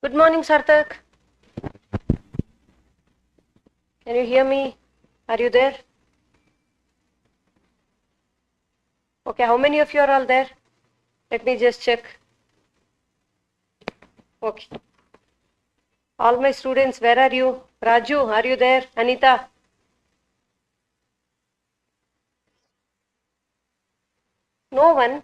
Good morning, Sarthak. Can you hear me? Are you there? Okay, how many of you are all there? Let me just check. Okay. All my students, where are you? Raju, are you there? Anita? No one?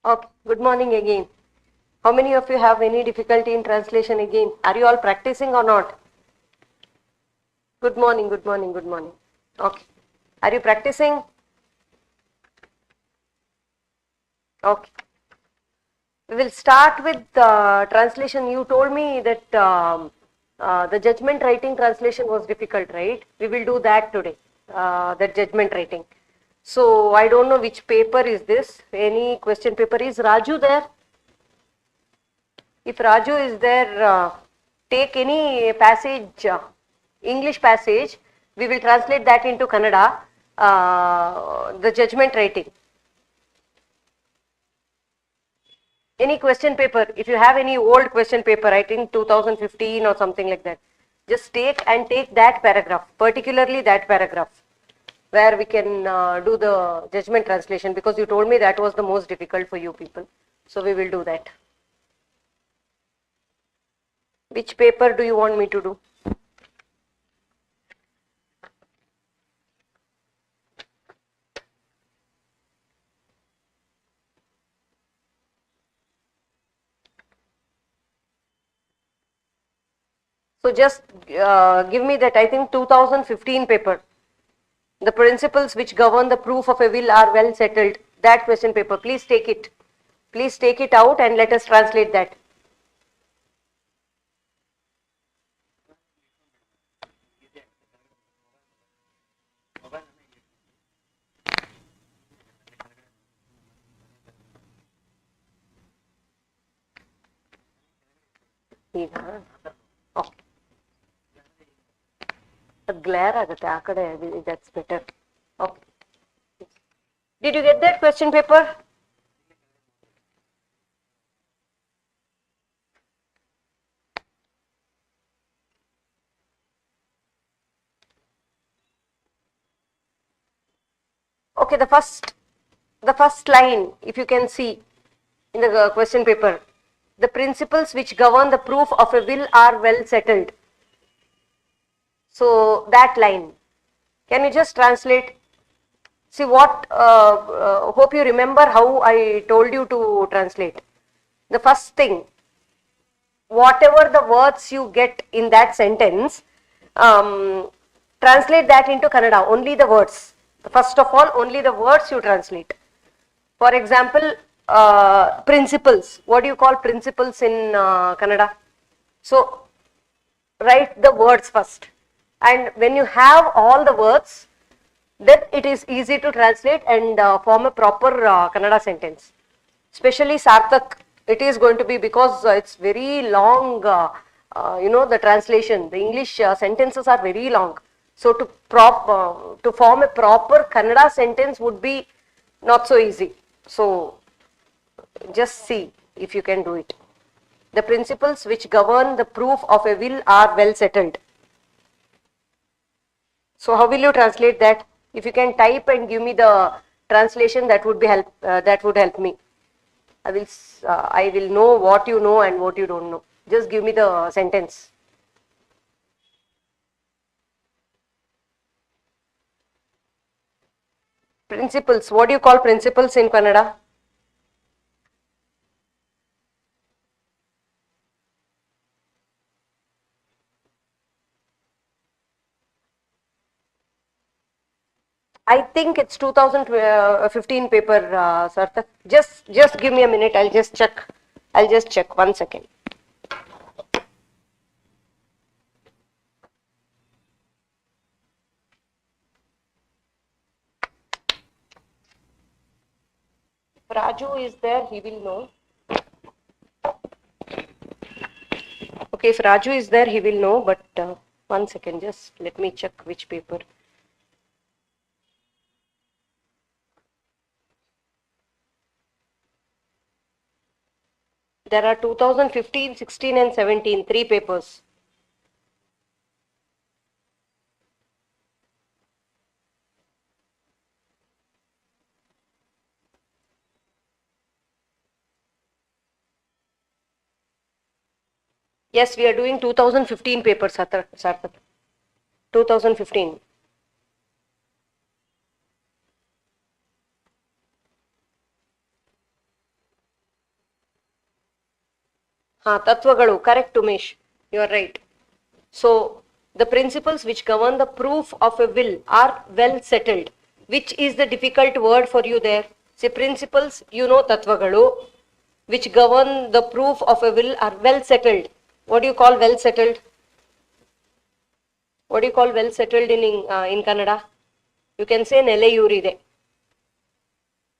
Okay, good morning again. How many of you have any difficulty in translation again? Are you all practicing or not? Good morning, good morning, good morning. Okay. Are you practicing? Okay. We will start with translation. You told me that the judgment writing translation was difficult, right? We will do that today, that judgment writing. So I don't know which paper is this. Any question paper? Is Raju there? If Raju is there, take any passage, English passage. We will translate that into Kannada, the judgment writing. Any question paper, if you have any old question paper, I think 2015 or something like that, just take that paragraph, particularly that paragraph, where we can do the judgment translation, because you told me that was the most difficult for you people. So we will do that. Which paper do you want me to do? So just give me that, I think 2015 paper. The principles which govern the proof of a will are well settled. That question paper, please take it. Please take it out and let us translate that. Okay. Glare ಆಗುತ್ತೆ ಆ ಕಡೆ, that's better. Okay. Did you get that question paper? Okay, the first line, if you can see in the question paper, the principles which govern the proof of a will are well settled. So that line, can you just translate? See what, hope you remember how I told you to translate. The first thing, whatever the words you get in that sentence, um, translate that into Kannada, only the words. First of all, only the words you translate. For example, principles. What do you call principles in Kannada? So write the words first, and when you have all the words, then it is easy to translate and form a proper Kannada sentence. Especially Sarthak, it is going to be, because it's very long, the translation, the English sentences are very long. So to form a proper Kannada sentence would be not so easy. So just see if you can do it. The principles which govern the proof of a will are well settled. So how will you translate that? If you can type and give me the translation, that would be that would help me. I will know what you know and what you don't know. Just give me the sentence. Principles. What do you call principles in Kannada? I think it's 2015 paper, Sarthak. Just give me a minute. I'll just check. 1 second. If Raju is there, he will know. Okay, if Raju is there, he will know. But 1 second, just let me check which paper. There are 2015, 16 and 17, 3 papers. Yes, we are doing 2015 papers, Sarthak. 2015. Tattvagalu, correct, Umesh. You are right. So, the principles which govern the proof of a will are well settled. Which is the difficult word for you there? Say principles, tattvagalu, which govern the proof of a will are well settled. What do you call well settled? What do you call well settled in Kannada? You can say nelayuride.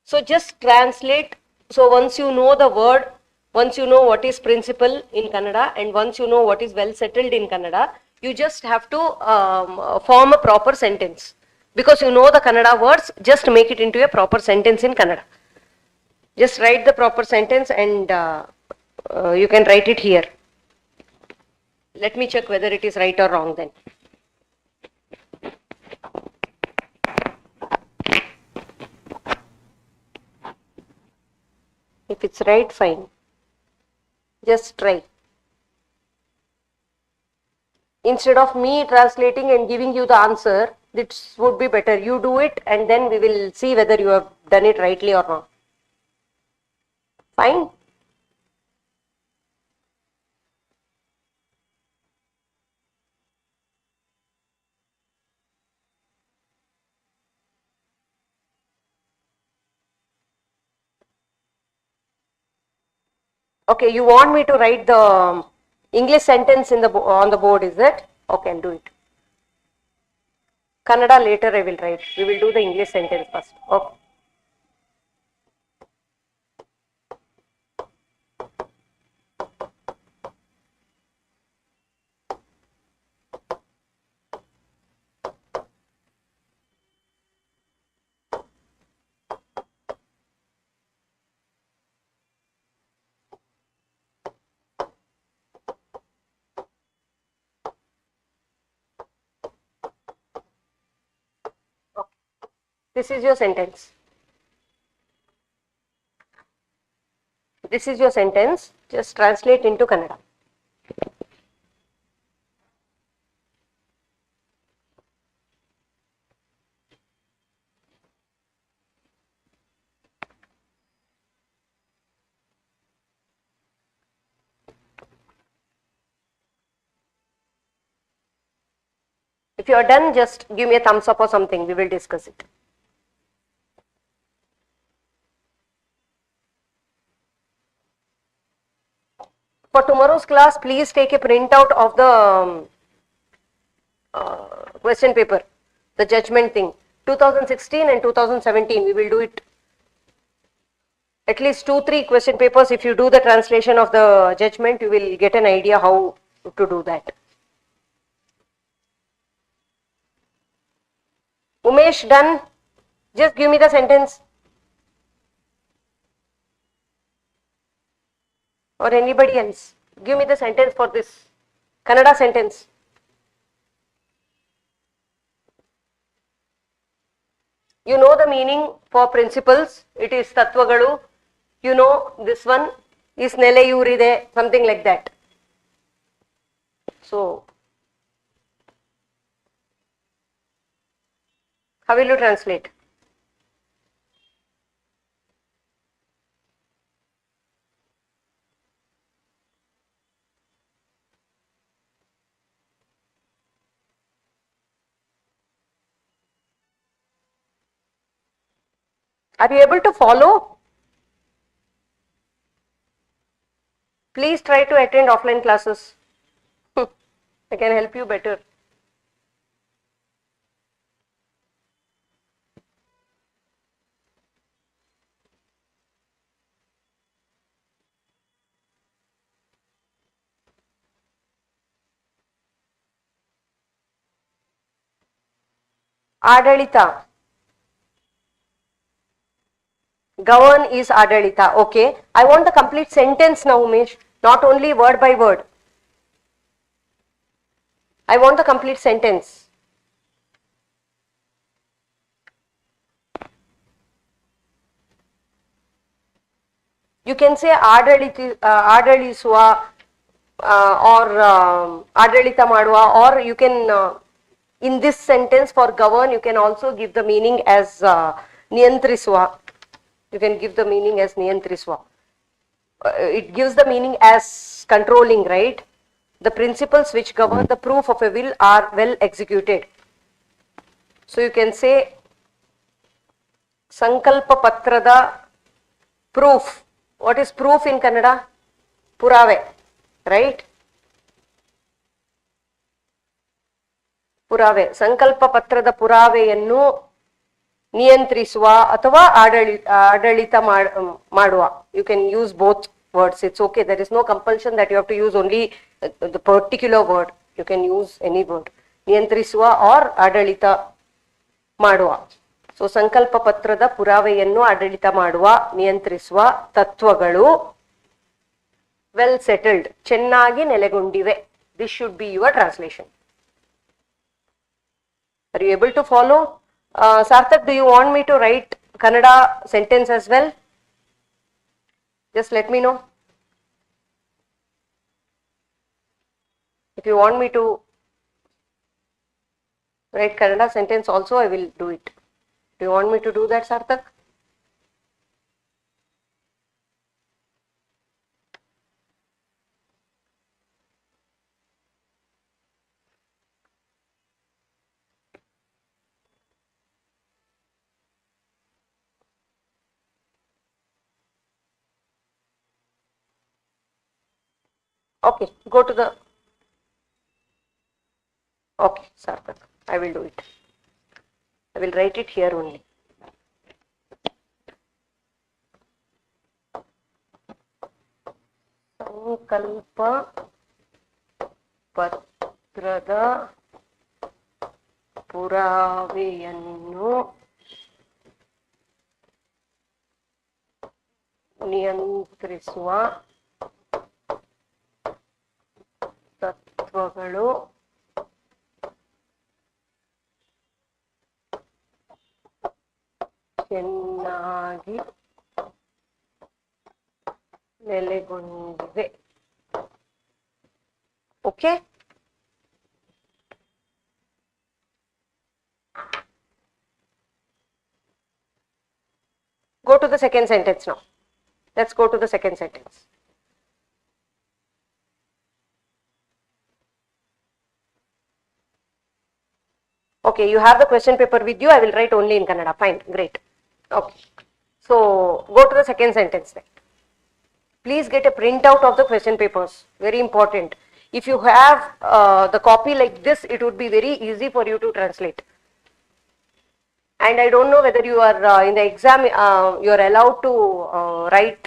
So just translate. So once you know the word, once you know what is principle in Kannada, and once you know what is well settled in Kannada, you just have to form a proper sentence. Because you know the Kannada words, just make it into a proper sentence in Kannada. Just write the proper sentence and you can write it here. Let me check whether it is right or wrong then. If it's right, fine. Just try. Instead of me translating and giving you the answer, this would be better. You do it and then we will see whether you have done it rightly or not. Fine? Okay, you want me to write the English sentence on the board, is it? Okay, I'll do it. Kannada later I will write. We will do the English sentence first. Okay. This is your sentence. This is your sentence. Just translate into Kannada. If you are done, just give me a thumbs up or something. We will discuss it. For tomorrow's class, please take a printout of the question paper, the judgment thing. 2016 and 2017, we will do it. At least 2-3 question papers. If you do the translation of the judgment, you will get an idea how to do that. Umesh, done? Just give me the sentence. Or anybody else. Give me the sentence for this. Kannada sentence. You know the meaning for principles. It is tattvagalu. You know this one is nelayuride, something like that. So, how will you translate? Are you able to follow? Please try to attend offline classes. I can help you better. Adalita. Govern is Adalita. Okay. I want the complete sentence now, Umesh. Not only word by word. I want the complete sentence. You can say Adaliswa or Adalita Madwa, or you can, in this sentence for govern, you can also give the meaning as Niyantriswa. You can give the meaning as Niyantriswa. It gives the meaning as controlling, right? The principles which govern the proof of a will are well executed. So you can say Sankalpa Patrada proof. What is proof in Kannada? Purave, right? ಪುರಾವೆ ಸಂಕಲ್ಪ ಪತ್ರದ ಪುರಾವೆಯನ್ನು ನಿಯಂತ್ರಿಸುವ ಅಥವಾ ಆಡಳಿತ ಮಾಡುವ. You can use both words. It's okay. There is no compulsion that you have to use only the particular word. You can use any word. ನಿಯಂತ್ರಿಸುವ or ಆಡಳಿತ ಮಾಡುವ. ಸೊ ಸಂಕಲ್ಪ ಪತ್ರದ ಪುರಾವೆಯನ್ನು ಆಡಳಿತ ಮಾಡುವ, ನಿಯಂತ್ರಿಸುವ ತತ್ವಗಳು ವೆಲ್ ಸೆಟಲ್ಡ್, ಚೆನ್ನಾಗಿ ನೆಲೆಗೊಂಡಿವೆ. This should be your translation. Are you able to follow? Sarthak, do you want me to write Kannada sentence as well? Just let me know. If you want me to write Kannada sentence also, I will do it. Do you want me to do that, Sarthak? Okay, go to the. Okay, Sarthak, I will do it. I will write it here only. ಸಂಕಲ್ಪ ಪತ್ರದ ಪುರಾವೆಯನ್ನು ನಿಯಂತ್ರಿಸುವ ತತ್ವಗಳು ಚೆನ್ನಾಗಿ ನೆಲೆಗೊಂಡಿವೆ. Okay? Go to the second sentence now. Let's go to the second sentence. Okay, you have the question paper with you. I will write only in Kannada. Fine, great. Okay. So, go to the second sentence then. Please get a printout of the question papers. Very important. If you have the copy like this, it would be very easy for you to translate. And I don't know whether you are in the exam, you are allowed to write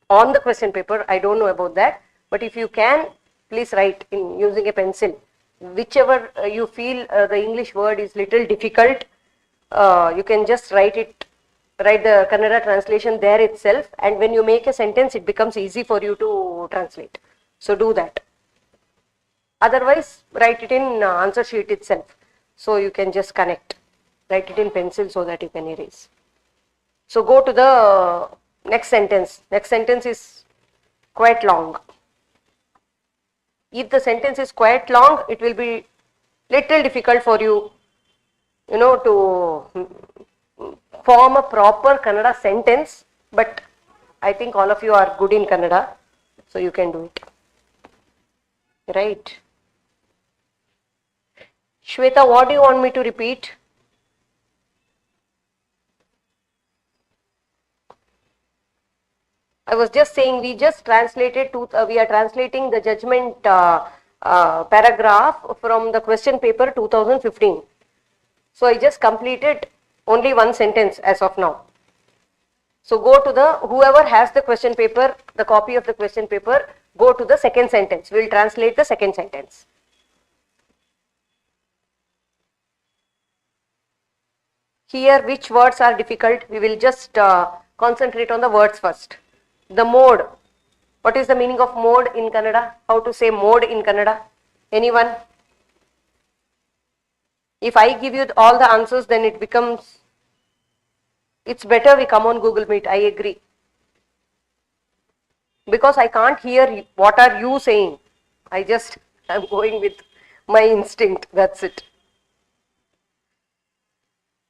on the question paper. I don't know about that. But if you can, please write in using a pencil. Whichever you feel the English word is little difficult, you can just write the Kannada translation there itself, and when you make a sentence, it becomes easy for you to translate. So do that. Otherwise, write it in answer sheet itself. So you can just connect. Write it in pencil so that you can erase. So go to the next sentence. Next sentence is quite long. If the sentence is quite long, it will be little difficult for you, to form a proper Kannada sentence. But I think all of you are good in Kannada, so you can do it. Right? Shweta, what do you want me to repeat? I was just saying we just translated we are translating the judgment paragraph from the question paper 2015. So I just completed only one sentence as of now. So go to whoever has the question paper, the copy of the question paper, go to the second sentence. We will translate the second sentence. Here which words are difficult? We will just concentrate on the words first. The mode. What is the meaning of mode in Kannada? How to say mode in Kannada? Anyone? If I give you all the answers, then it becomes, it's better we come on Google Meet, I agree. Because I can't hear what are you saying. I'm going with my instinct, that's it.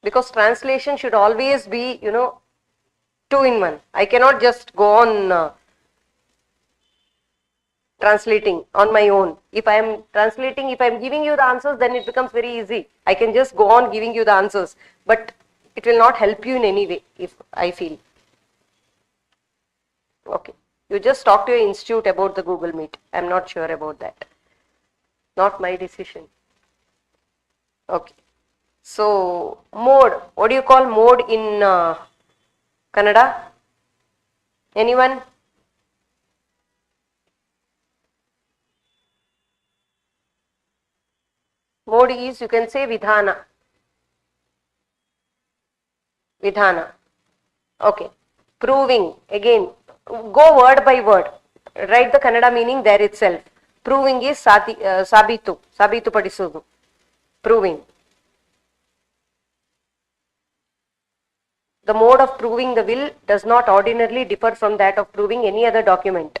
Because translation should always be, 2 in 1. I cannot just go on translating on my own. If I am translating, if I am giving you the answers, then it becomes very easy. I can just go on giving you the answers, but it will not help you in any way, if I feel. Okay. You just talk to your institute about the Google Meet. I am not sure about that. Not my decision. Okay. So, mode. What do you call mode in Kannada? Anyone? Mode is, you can say vidhana. Vidhana. Okay. Proving. Again, go word by word. Write the Kannada meaning there itself. Proving is sabitu. Sabitu padisodu. Proving. The mode of proving the will does not ordinarily differ from that of proving any other document,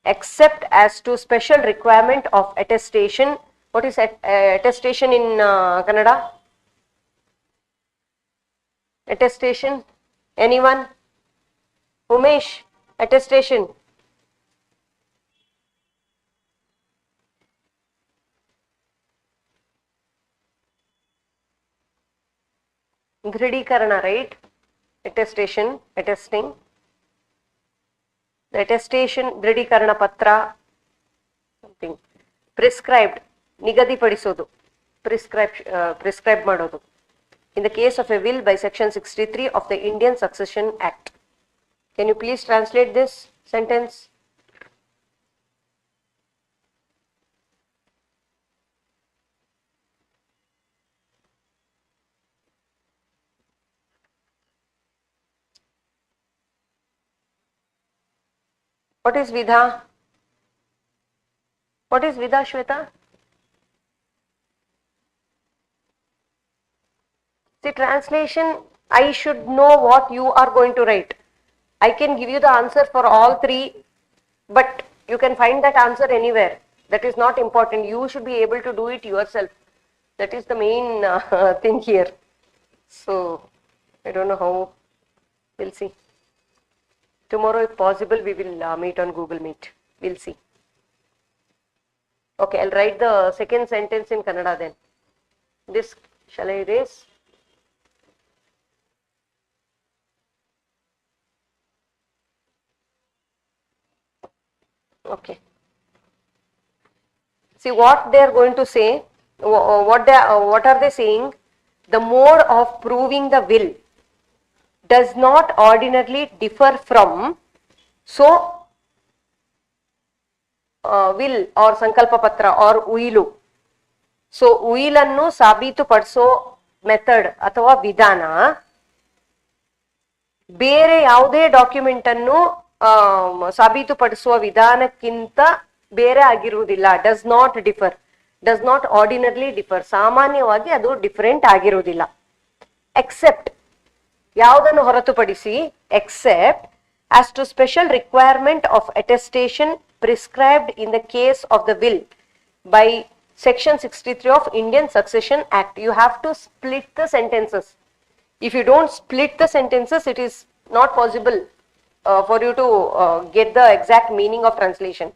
except as to special requirement of attestation. What is attestation in Kannada? Attestation? Anyone? Umesh, attestation. Dhridikarana, right? Attestation, attesting. The attestation, Dhridikarana patra, something. Prescribed, nigadi padisodu. Prescribed madodu. In the case of a will by section 63 of the Indian Succession Act. Can you please translate this sentence? What is Vidha? What is Vidha, Shweta? See, translation, I should know what you are going to write. I can give you the answer for all three, but you can find that answer anywhere. That is not important. You should be able to do it yourself. That is the main thing here. So, I don't know how. We'll see. Tomorrow, if possible, we will meet on Google Meet. We'll see. Okay, I'll write the second sentence in Kannada then. This, shall I erase? Okay. See what they are going to say. What are they saying? The mode of proving the will does not ordinarily differ from, so will or sankalpa patra or uilu. So uilannu sabitu padso method ಅಥವಾ ವಿಧಾನ ಬೇರೆ ಯಾವುದೇ document ಅನ್ನು ಸಾಬೀತುಪಡಿಸುವ ವಿಧಾನಕ್ಕಿಂತ ಬೇರೆ ಆಗಿರುವುದಿಲ್ಲ. Does not differ, does not ordinarily differ. ಸಾಮಾನ್ಯವಾಗಿ ಅದು ಡಿಫರೆಂಟ್ ಆಗಿರುವುದಿಲ್ಲ. ಎಕ್ಸೆಪ್ಟ್, ಯಾವುದನ್ನು ಹೊರತುಪಡಿಸಿ, except as to special requirement of attestation prescribed in the case of the will by section 63 of Indian Succession Act. You have to split the sentences. If you don't split the sentences, it is not possible for you to get the exact meaning of translation.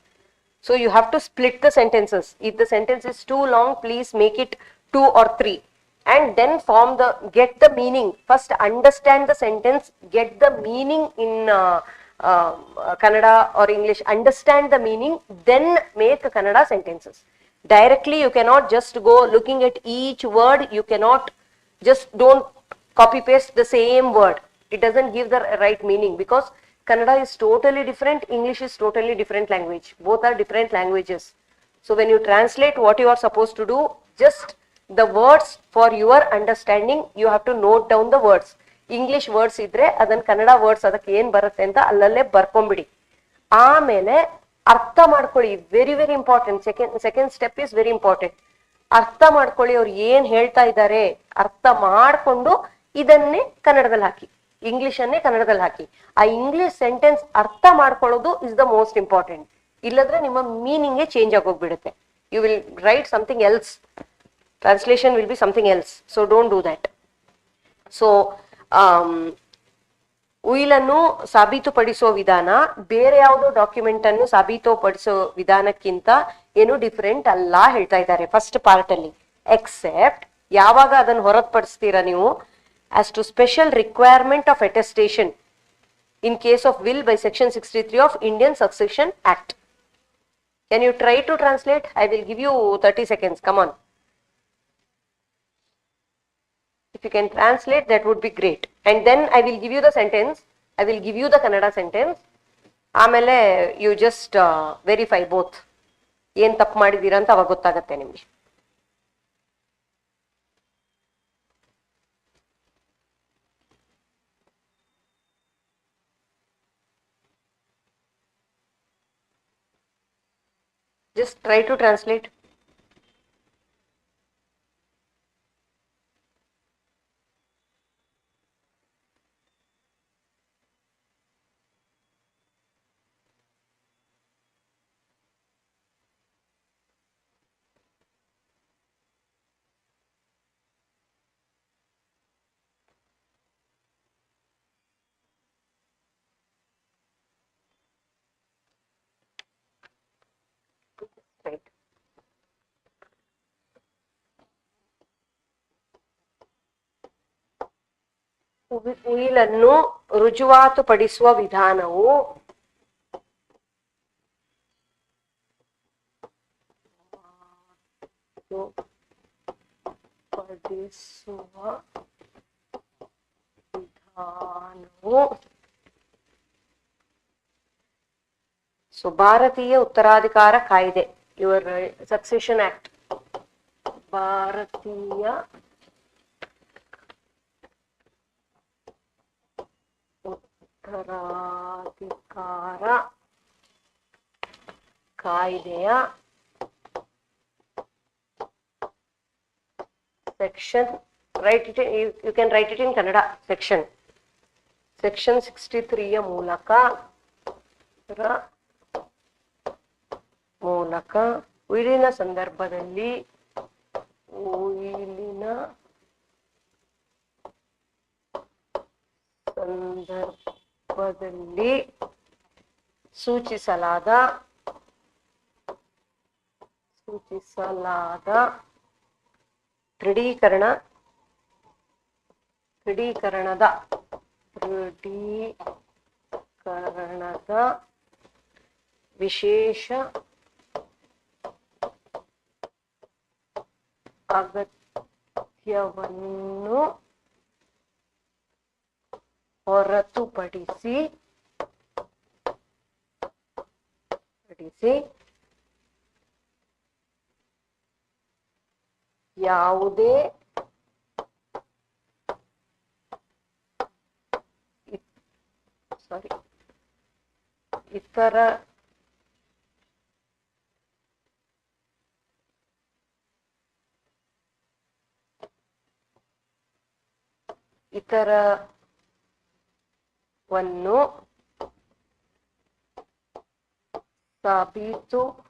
So you have to split the sentences. If the sentence is too long, please make it 2 or 3. and then get the meaning. First understand the sentence, get the meaning in Kannada or English, understand the meaning, then make Kannada sentences. Directly you cannot just go looking at each word, you cannot just don't copy paste the same word. It doesn't give the right meaning, because Kannada is totally different, English is totally different language. Both are different languages. So when you translate, what you are supposed to do, just the words for your understanding, you have to note down the words. English words idre adan Kannada words adakke ಏನು ಬರುತ್ತೆ ಅಂತ ಅಲ್ಲಲ್ಲೇ ಬರ್ಕೊಂಬಿಡಿ. ಆಮೇಲೆ ಅರ್ಥ ಮಾಡ್ಕೊಳ್ಳಿ. Very very important. Second step is very important. ಅರ್ಥ ಮಾಡ್ಕೊಳ್ಳಿ, ಅವ್ರು ಏನ್ ಹೇಳ್ತಾ ಇದ್ದಾರೆ, ಅರ್ಥ ಮಾಡ್ಕೊಂಡು ಇದನ್ನೇ ಕನ್ನಡದಲ್ಲಿ ಹಾಕಿ, ಇಂಗ್ಲಿಷ್ ಅನ್ನೇ ಕನ್ನಡದಲ್ಲಿ ಹಾಕಿ. ಆ ಇಂಗ್ಲಿಷ್ ಸೆಂಟೆನ್ಸ್ ಅರ್ಥ ಮಾಡ್ಕೊಳ್ಳೋದು ಇಸ್ ದ ಮೋಸ್ಟ್ ಇಂಪಾರ್ಟೆಂಟ್. ಇಲ್ಲದ್ರೆ ನಿಮ್ಮ ಮೀನಿಂಗೇ ಚೇಂಜ್ ಆಗೋಗ್ಬಿಡುತ್ತೆ. You will write something else, translation will be something else. So don't do that. So ಉಯಿಲನ್ನು ಸಾಬೀತುಪಡಿಸೋ ವಿಧಾನ ಬೇರೆ ಯಾವುದೋ ಡಾಕ್ಯುಮೆಂಟ್ ಅನ್ನು ಸಾಬೀತುಪಡಿಸೋ ವಿಧಾನಕ್ಕಿಂತ ಏನು ಡಿಫರೆಂಟ್ ಅಲ್ಲ ಹೇಳ್ತಾ ಇದ್ದಾರೆ ಫಸ್ಟ್ ಪಾರ್ಟ್ ಅಲ್ಲಿ. ಎಕ್ಸೆಪ್ಟ್ ಯಾವಾಗ ಅದನ್ನು ಹೊರತುಪಡಿಸ್ತೀರಾ ನೀವು, as to special requirement of attestation in case of will by section 63 of Indian Succession Act. Can you try to translate? I will give you 30 seconds. Come on. If you can translate, that would be great. And then I will give you the sentence. I will give you the Kannada sentence. ಆಮೇಲೆ you just verify both. ಏನು ತಪ್ಪು ಮಾಡಿದ್ದೀರಾ ಅಂತ ಅವಾಗ ಗೊತ್ತಾಗುತ್ತೆ ನಿಮಗೆ. Just try to translate. Right. ಉಯಿಲನ್ನು ರುಜುವಾತುಪಡಿಸುವ ವಿಧಾನವು so ಭಾರತೀಯ ಉತ್ತರಾಧಿಕಾರ ಕಾಯ್ದೆ, ಯುವರ್ ಸಕ್ಸೆಷನ್ ಆಕ್ಟ್, ಭಾರತೀಯ ಉತ್ತರಾಧಿಕಾರ ಕಾಯ್ದೆಯ section, write it, you can write it in Kannada, section 63 ಯ ಮೂಲಕ ಉಯಿಲಿನ ಸಂದರ್ಭದಲ್ಲಿ ಸೂಚಿಸಲಾದ ದೃಢೀಕರಣದ ವಿಶೇಷ ಅಗತ್ಯವನ್ನು ಹೊರತುಪಡಿಸಿ ಯಾವುದೇ ಇತರವನ್ನು ಸಾಬೀತುಪಡಿಸುವ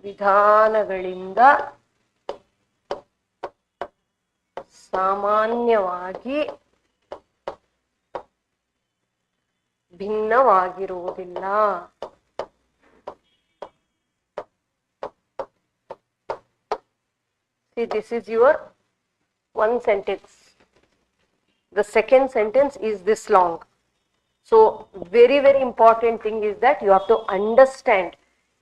ವಿಧಾನಗಳಿಂದ ಸಾಮಾನ್ಯವಾಗಿ ಭಿನ್ನವಾಗಿರುವುದಿಲ್ಲ. See, this is your one sentence. The second sentence is this long. So very, very important thing is that you have to understand.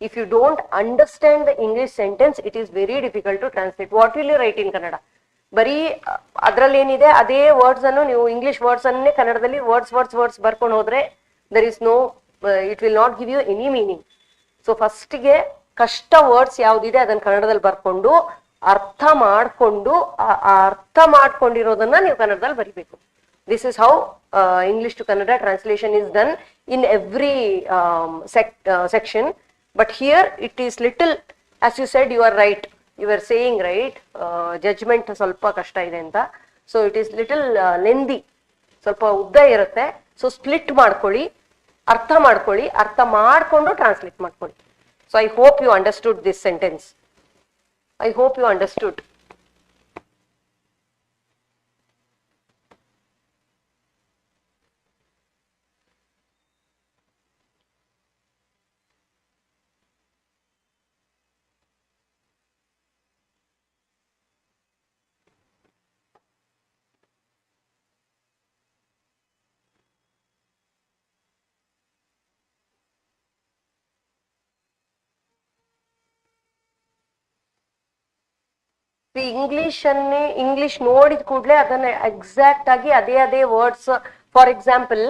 If you don't understand the English sentence, it is very difficult to translate. What will you write in Kannada? ಬರೀ ಅದರಲ್ಲಿ ಏನಿದೆ ಅದೇ words ಅನ್ನು ನೀವು English words ಅನ್ನೇ ಕನ್ನಡದಲ್ಲಿ words ಬರ್ಕೊಂಡು ಹೋದ್ರೆ there is no, it will not give you any meaning. So ಫಸ್ಟ್ಗೆ ಕಷ್ಟ ವರ್ಡ್ಸ್ ಯಾವ್ದಿದೆ ಅದನ್ನ ಕನ್ನಡದಲ್ಲಿ ಬರ್ಕೊಂಡು ಅರ್ಥ ಮಾಡ್ಕೊಂಡು ಆ ಅರ್ಥ ಮಾಡ್ಕೊಂಡಿರೋದನ್ನ ನೀವು ಕನ್ನಡದಲ್ಲಿ ಬರಿಬೇಕು. This is how English to Kannada translation is done in every section. But here it is little, as you said, you are right. You were saying, right, judgment ಸ್ವಲ್ಪ ಕಷ್ಟ ಇದೆ ಅಂತ. So it is little lengthy, ಸ್ವಲ್ಪ ಉದ್ದ ಇರುತ್ತೆ. So split ಮಾಡ್ಕೊಳ್ಳಿ, ಅರ್ಥ ಮಾಡ್ಕೊಂಡು ಟ್ರಾನ್ಸ್ಲೇಟ್ ಮಾಡ್ಕೊಳ್ಳಿ. So I hope you understood this sentence. I hope you understood. English ನೋಡಿದ ಕೂಡಲೇ ಅದನ್ನ ಎಕ್ಸಾಕ್ಟ್ ಆಗಿ ಅದೇ words. For example,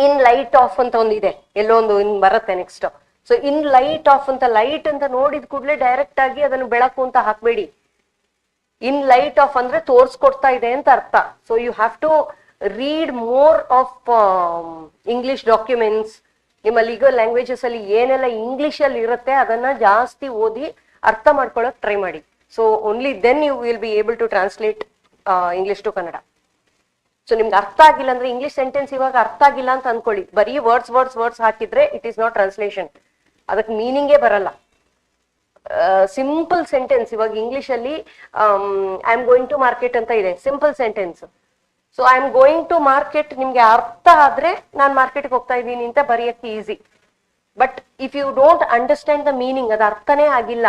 in light off ಅಂತ ಒಂದಿದೆ, ಎಲ್ಲೋ ಒಂದು ಇನ್ ಬರುತ್ತೆ next. So in light off ಅಂತ, ಲೈಟ್ ಅಂತ ನೋಡಿದ ಕೂಡಲೇ ಡೈರೆಕ್ಟ್ ಆಗಿ ಅದನ್ನು ಬೆಳಕು ಅಂತ ಹಾಕ್ಬೇಡಿ. ಇನ್ ಲೈಟ್ ಆಫ್ ಅಂದ್ರೆ ತೋರ್ಸ್ಕೊಡ್ತಾ ಇದೆ ಅಂತ ಅರ್ಥ. So you have to read more of English documents. ನಿಮ್ಮ ಲೀಗಲ್ ಲ್ಯಾಂಗ್ವೇಜಸ್ ಅಲ್ಲಿ ಏನೆಲ್ಲ ಇಂಗ್ಲಿಷ್ ಅಲ್ಲಿ ಇರುತ್ತೆ ಅದನ್ನ ಜಾಸ್ತಿ ಓದಿ ಅರ್ಥ ಮಾಡ್ಕೊಳ್ಳೋಕೆ ಟ್ರೈ ಮಾಡಿ. So only then you will be able to translate English to Kannada. So ನಿಮ್ಗೆ ಅರ್ಥ ಆಗಿಲ್ಲ ಅಂದ್ರೆ, ಇಂಗ್ಲಿಷ್ ಸೆಂಟೆನ್ಸ್ ಇವಾಗ ಅರ್ಥ ಆಗಿಲ್ಲ ಅಂತ ಅನ್ಕೊಳ್ಳಿ, ಬರೀ ವರ್ಡ್ಸ್ ಹಾಕಿದ್ರೆ ಇಟ್ ಈಸ್ ನಾಟ್ ಟ್ರಾನ್ಸ್ಲೇಷನ್, ಅದಕ್ಕೆ ಮೀನಿಂಗೇ ಬರಲ್ಲ. ಸಿಂಪಲ್ ಸೆಂಟೆನ್ಸ್ ಇವಾಗ ಇಂಗ್ಲಿಷ್ ಅಲ್ಲಿ I am going to market ಅಂತ ಇದೆ, simple sentence. So I am going to market ನಿಮ್ಗೆ ಅರ್ಥ ಆದ್ರೆ ನಾನು ಮಾರ್ಕೆಟ್ಗೆ ಹೋಗ್ತಾ ಇದ್ದೀನಿ ಅಂತ ಬರೆಯಕ್ಕೆ easy. But if you don't understand the meaning, ಅದು ಅರ್ಥನೇ ಆಗಿಲ್ಲ,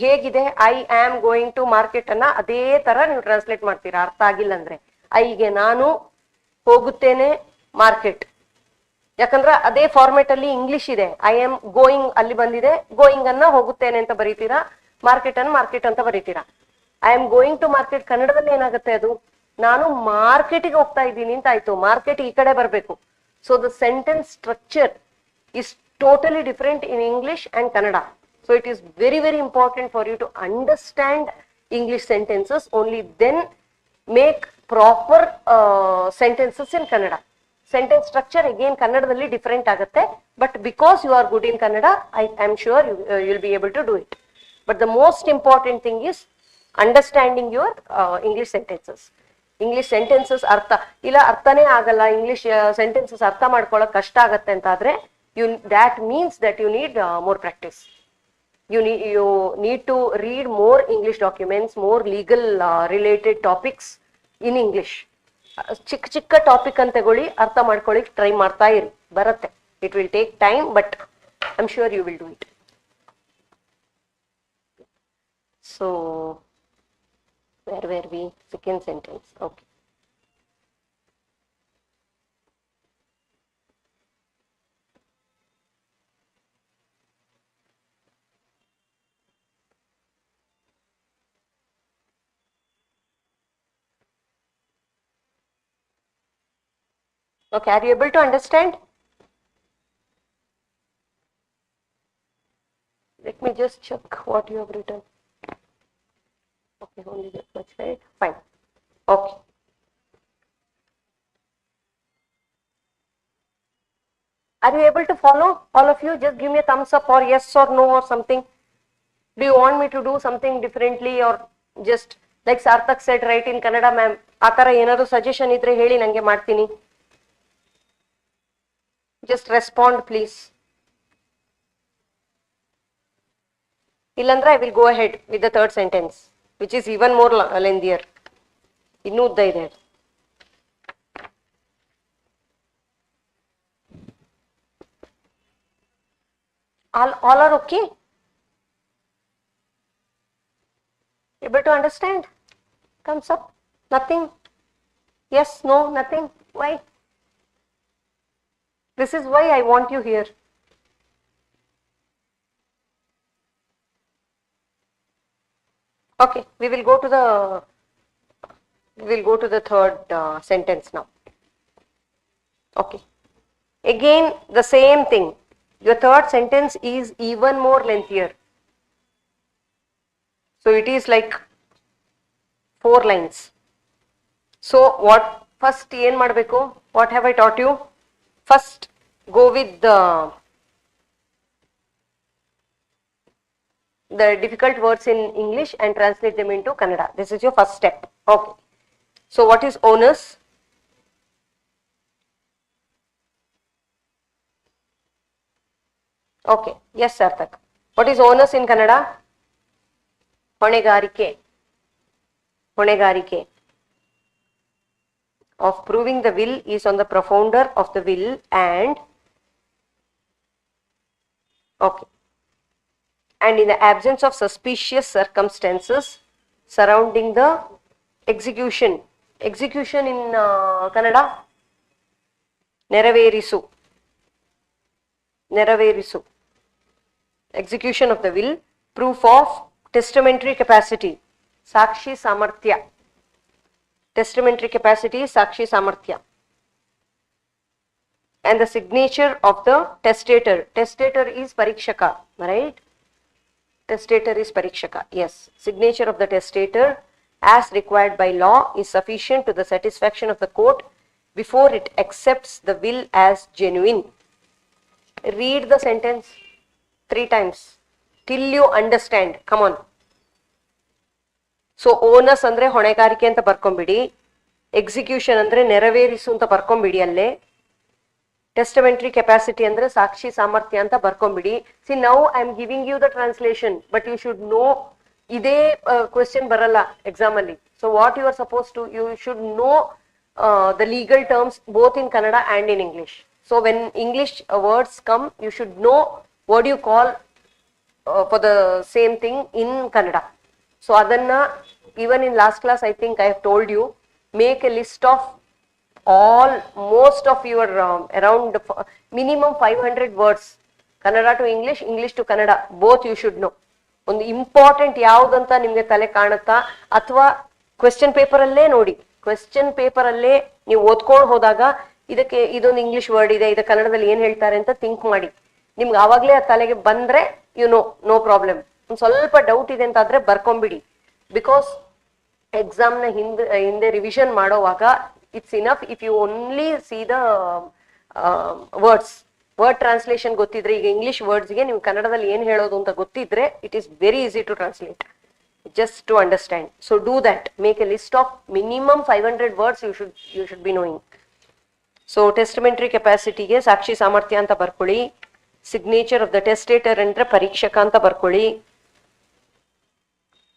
ಹೇಗಿದೆ I am going to market ಅನ್ನ ಅದೇ ತರ ನೀವು ಟ್ರಾನ್ಸ್ಲೇಟ್ ಮಾಡ್ತೀರಾ ಅರ್ಥ ಆಗಿಲ್ಲ ಅಂದ್ರೆ. ಐಗೆ ನಾನು ಹೋಗುತ್ತೇನೆ ಮಾರ್ಕೆಟ್, ಯಾಕಂದ್ರೆ ಅದೇ ಫಾರ್ಮೆಟ್ ಅಲ್ಲಿ ಇಂಗ್ಲಿಷ್ ಇದೆ. ಐ ಆಮ್ ಗೋಯಿಂಗ್ ಅಲ್ಲಿ ಬಂದಿದೆ, ಗೋಯಿಂಗ್ ಅನ್ನ ಹೋಗುತ್ತೇನೆ ಅಂತ ಬರೀತೀರಾ, ಮಾರ್ಕೆಟ್ ಅಂತ ಬರೀತೀರಾ. I am going to market ಕನ್ನಡದಲ್ಲಿ ಏನಾಗುತ್ತೆ, ಅದು ನಾನು ಮಾರ್ಕೆಟಿಗೆ ಹೋಗ್ತಾ ಇದ್ದೀನಿ ಅಂತ ಆಯ್ತು, ಮಾರ್ಕೆಟ್ ಈ ಕಡೆ ಬರಬೇಕು. So the sentence structure is totally different in English and Kannada. So it is very, very important for you to understand English sentences. Only then make proper sentences in Kannada. Sentence structure again Kannadadalli different agutte, but because you are good in Kannada, I am sure you will be able to do it. But the most important thing is understanding your English sentences. English sentences ಅರ್ಥನೇ ಆಗಲ್ಲ, English sentences ಅರ್ಥ ಮಾಡ್ಕೊಳ್ಳೋಕೆ ಕಷ್ಟ ಆಗತ್ತೆ ಅಂತ ಆದ್ರೆ that means that you need more practice. You need to read more English documents, more legal related topics in English. ಚಿಕ್ಕ topic ಅಂತ ತಗೊಳ್ಳಿ, ಅರ್ಥ ಮಾಡ್ಕೊಳ್ಳಿಕ್ಕೆ ಟ್ರೈ ಮಾಡ್ತಾ ಇರಿ, ಬರುತ್ತೆ. It will take time, but I'm sure you will do it. So where were we? Second sentence. Okay. Okay, are you able to understand? Let me just check what you have written. Okay, only that much, right? Fine. Okay. Are you able to follow, all of you? Just give me a thumbs up or yes or no or something. Do you want me to do something differently or just like Sarthak said, write in Kannada, ma'am. ಆ ಥರ ಏನಾದ್ರು suggestion ಇದ್ರೆ ಹೇಳಿ, ನನಗೆ ಮಾಡ್ತೀನಿ. Just respond, please. Illandra, I will go ahead with the third sentence, which is even more lengthier. Innu udda ide. All are okay? Able to understand? Comes up? Nothing? Yes, no, nothing? Why? This is why I want you here. Okay, we will go to the third sentence now. Okay. Again, the same thing. Your third sentence is even more lengthier. So it is like 4 lines. So what first ಏನು ಮಾಡಬೇಕು? What have I taught you? First go with the difficult words in English and translate them into Kannada. This is your first step. Okay. So what is onus? Okay. Yes, Sarthak. What is onus in Kannada? ಹೊಣೆಗಾರಿಕೆ. ಹೊಣೆಗಾರಿಕೆ. Of proving the will is on the profounder of the will and okay. And in the absence of suspicious circumstances surrounding the execution. Execution in Kannada? ನೆರವೇರಿಸು. ನೆರವೇರಿಸು. Execution of the will. Proof of testamentary capacity. ಸಾಕ್ಷಿ ಸಾಮರ್ಥ್ಯ. Testamentary capacity, sakshi samarthya. And the signature of the testator. Testator is parikshaka, right? Testator is parikshaka, yes. Signature of the testator as required by law is sufficient to the satisfaction of the court before it accepts the will as genuine. Read the sentence 3 times till you understand. Come on. So ಓನಸ್ ಅಂದ್ರೆ ಹೊಣೆಗಾರಿಕೆ ಅಂತ ಬರ್ಕೊಂಬಿಡಿ. Execution ಅಂದ್ರೆ ನೆರವೇರಿಸು ಅಂತ ಬರ್ಕೊಂಬಿಡಿ. ಅಲ್ಲೇ testamentary capacity ಅಂದ್ರೆ ಸಾಕ್ಷಿ ಸಾಮರ್ಥ್ಯ ಅಂತ ಬರ್ಕೊಂಬಿಡಿ. See now I am giving you the translation but you should know. ಇದೇ ಕ್ವೆಶ್ಚನ್ ಬರಲ್ಲ ಎಕ್ಸಾಮ್ ಅಲ್ಲಿ. So what you are suppose to you should know the legal terms both in Kannada and in English. So when English words come you should know what you call for the same thing in Kannada. So adanna even in last class I think I have told you, make a list of most of your around minimum 500 words Kannada to English, English to Kannada, both you should know. ಒಂದು important ಯಾವುದಂತ ನಿಮಗೆ ತಲೆ ಕಾಣುತ್ತಾ ಅಥವಾ question paper ಅಲ್ಲೇ ನೋಡಿ. Question paper ಅಲ್ಲೇ ನೀವು ಓದ್ಕೊಂಡು ಹೋದಾಗ ಇದಕ್ಕೆ ಇದೊಂದು ಇಂಗ್ಲಿಷ್ ವರ್ಡ್ ಇದೆ, ಇದು ಕನ್ನಡದಲ್ಲಿ ಏನ್ ಹೇಳ್ತಾರೆ ಅಂತ ಥಿಂಕ್ ಮಾಡಿ. ನಿಮ್ಗೆ ಆವಾಗಲೇ ಆ ತಲೆಗೆ ಬಂದ್ರೆ ನೋ ಪ್ರಾಬ್ಲಮ್. ಒಂದು ಸ್ವಲ್ಪ ಡೌಟ್ ಇದೆ ಅಂತ ಆದ್ರೆ ಬರ್ಕೊಂಬಿಡಿ. ಬಿಕಾಸ್ ಎಕ್ಸಾಮ್ನ ಹಿಂದೆ ರಿವಿಷನ್ ಮಾಡೋವಾಗ it's enough if you only see the word translation ಗೊತ್ತಿದ್ರೆ, ಈಗ ಇಂಗ್ಲಿಷ್ ವರ್ಡ್ಸ್ಗೆ ನೀವು ಕನ್ನಡದಲ್ಲಿ ಏನು ಹೇಳೋದು ಅಂತ ಗೊತ್ತಿದ್ರೆ it is very easy to translate, just to understand. So do that. Make a list of minimum 500 words you should be knowing. So testamentary capacity ge sakshi samarthya anta barkoli. Signature of the testator andre parikshaka anta barkoli.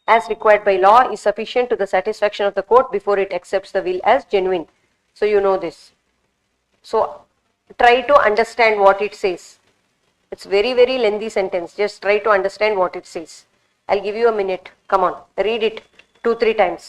As required by law is sufficient to the satisfaction of the court before it accepts the will as genuine. So you know this. So try to understand what it says. It's very very lengthy sentence. Just try to understand what it says. I'll give you a minute. Come on, read it 2-3 times.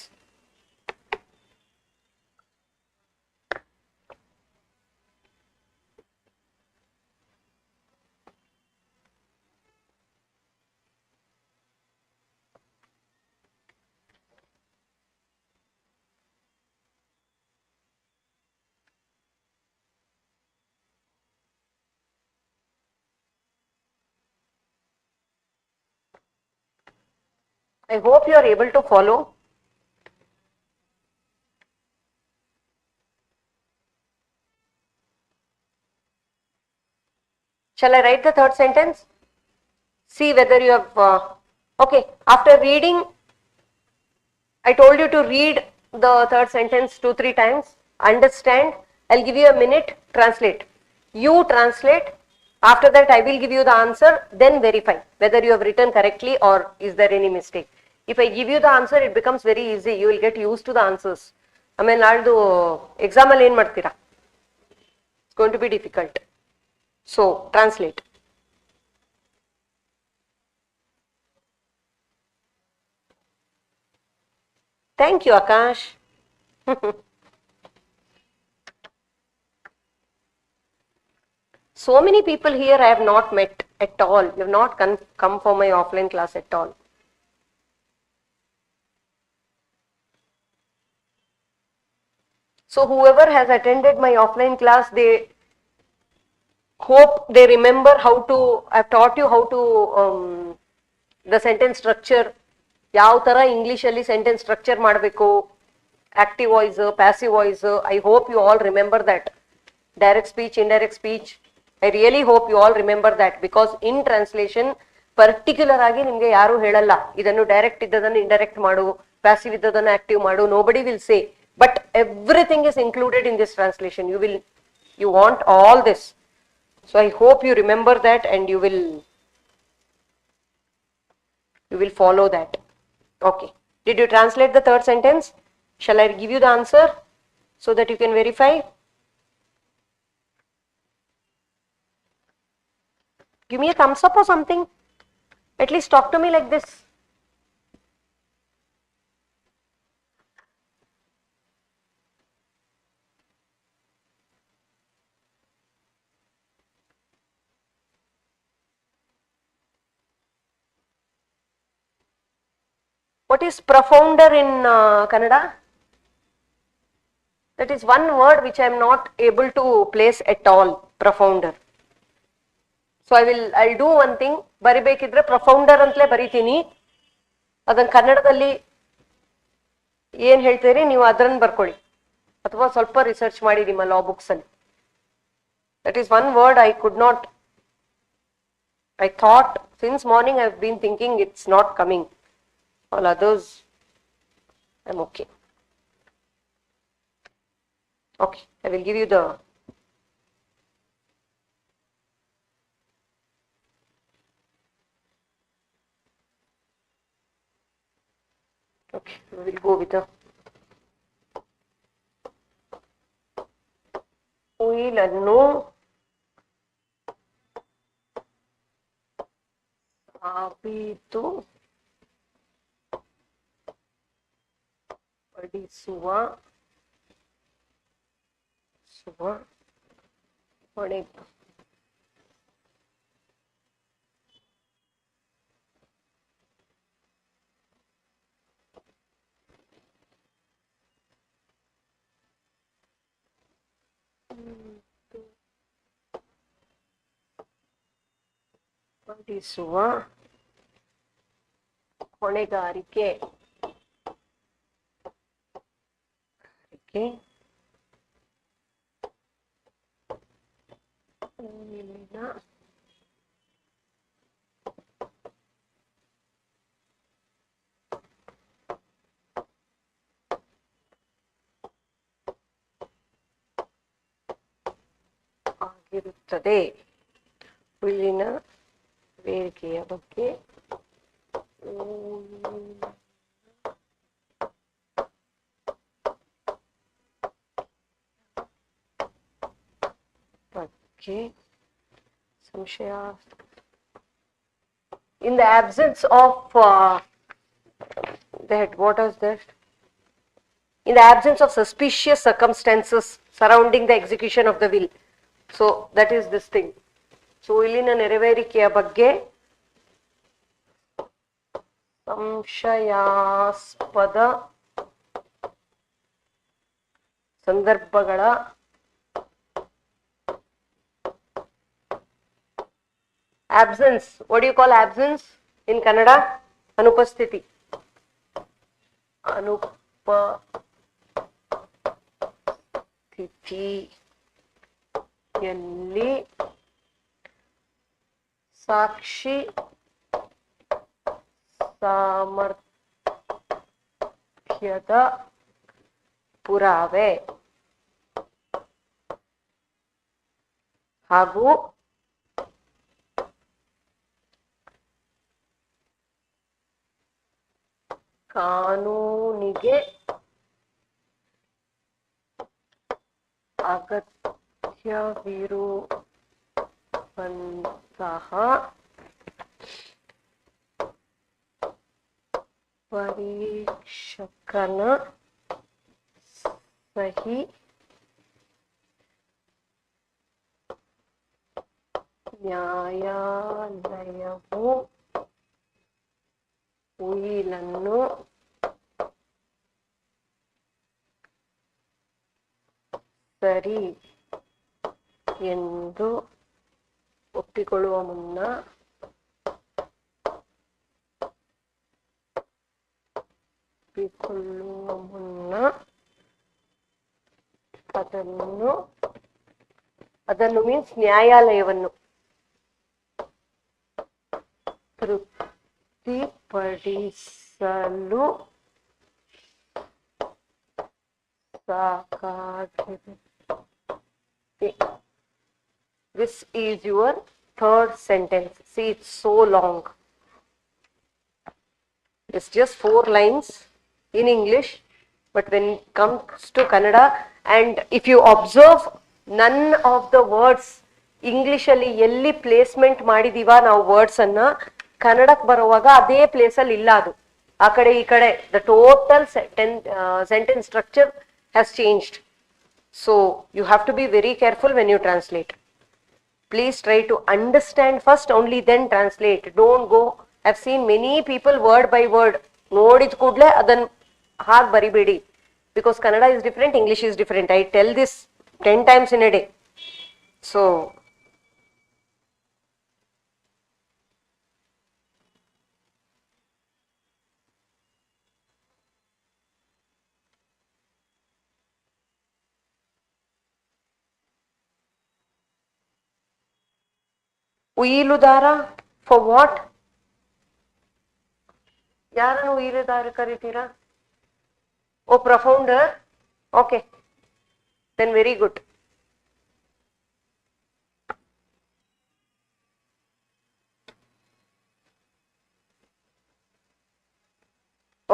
I hope you are able to follow. Shall I write the third sentence? See whether you have okay, after reading, I told you to read the third sentence 2-3 times, understand. I'll give you a minute, translate. You translate. After that I will give you the answer, then verify whether you have written correctly or is there any mistake. If I give you the answer, it becomes very easy. You will get used to the answers. ಆಮೇಲೆ ನಾಳ್ದು exam ಅಲ್ಲಿ ಏನ್ ಮಾಡ್ತೀರಾ? It's going to be difficult. So translate. Thank you, Akash. So many people here I have not met at all. You have not come for my offline class at all. So whoever has attended my offline class, they hope they remember how to, I've taught you how to, the sentence structure, ಯಾವ ತರ English ಅಲ್ಲಿ sentence structure ಮಾಡಬೇಕು, active voice, passive voice. I hope you all remember that. Direct speech, indirect speech. I really hope you all remember that, because in translation particular ಆಗಿ ನಿಮ್ಗೆ ಯಾರು ಹೇಳಲ್ಲ ಇದನ್ನು direct ಇದ್ದದನ್ನು ಇಂಡೈರೆಕ್ಟ್ ಮಾಡು, ಪ್ಯಾಸಿವ್ ಇದ್ದದನ್ನು ಆಕ್ಟಿವ್ ಮಾಡು. Nobody will say, but everything is included in this translation. You want all this. So I hope you remember that and you will follow that. Okay. Did you translate the third sentence? Shall I give you the answer so that you can verify? Give me a thumbs up or something. At least talk to me like this. What is profounder in Kannada? That is one word which I am not able to place at all. Profounder. So I'll do one thing. ಬರಿಬೇಕಿದ್ರೆ ಪ್ರೊಫೌಂಡರ್ ಅಂತಲೇ ಬರಿತೀನಿ. ಅದನ್ನ ಕನ್ನಡದಲ್ಲಿ ಏನ್ ಹೇಳ್ತೀರಿ ನೀವು ಅದನ್ನ ಬರ್ಕೊಳ್ಳಿ, ಅಥವಾ ಸ್ವಲ್ಪ ರಿಸರ್ಚ್ ಮಾಡಿ ನಿಮ್ಮ ಲಾ ಬುಕ್ಸ್ ಅಲ್ಲಿ. That is one word I could not. I thought since morning I've been thinking it's not coming. All others I'm okay. Okay, I will give you the okay, we will go with the oil annu sabitu ಪಡಿಸುವ ಹೊಣೆ. ಪಡಿಸುವ ಹೊಣೆಗಾರಿಕೆ. ಆಗಿರುತ್ತದೆ. ಹುಲ್ಲಿನ ಬೇಡಿಕೆಯ ಬಗ್ಗೆ ಸಂಶಯ. In the absence of that, what is that? In the absence of suspicious circumstances surrounding the execution of the will. So that is this thing. So ಇಲ್ಲಿನ ನೆರವೇರಿಕೆಯ ಬಗ್ಗೆ ಸಂಶಯಾಸ್ಪದ ಸಂದರ್ಭಗಳ absence. What do you call absence in Kannada? Anupasthiti. Anupasthitiಯಲ್ಲಿ ಸಾಕ್ಷಿ ಸಾಮರ್ಥ್ಯದ ಪುರಾವೆ ಹಾಗೂ ಕಾನೂನಿಗೆ ಅಗತ್ಯವಿರುವಂತಹ ಪರೀಕ್ಷಕನ ಸಹಿ ನ್ಯಾಯಾಲಯವು ಉಯಿಲನ್ನು ಸರಿ ಎಂದು ಒಪ್ಪಿಕೊಳ್ಳುವ ಮುನ್ನ ಅದನ್ನು ಮೀನ್ಸ್ ನ್ಯಾಯಾಲಯವನ್ನು ತೃಪ್ತಿಪಡಿಸಲು ಸಾಕಾಗಿದೆ. This is your third sentence. See, it's so long. It's just 4 lines in English, but when it comes to Kannada, and if you observe, none of the words English ಅಲ್ಲಿ ಎಲ್ಲಿ ಪ್ಲೇಸ್ಮೆಂಟ್ ಮಾಡಿದೀವ ನಾವು words ಅನ್ನ ಕನ್ನಡಕ್ಕೆ ಬರುವಾಗ ಅದೇ place ಅಲ್ಲಿ ಇಲ್ಲ. ಅದು ಆ ಕಡೆ ಈ ಕಡೆ the total sentence structure has changed. So you have to be very careful when you translate. Please try to understand first, only then translate. Don't go. I've seen many people word by word ನೋಡಿದ ಕೂಡಲೇ ಅದನ್ನ ಹಾಗೆ ಬರಿಬೇಡಿ, because Kannada is different, English is different. I tell this 10 times in a day. So ಉಯಿಲುದಾರ for what? ಯಾರನ್ನು ಉಯಿಲುದಾರ ಕರಿತೀರಾ? Oh propounder. Okay, then very good.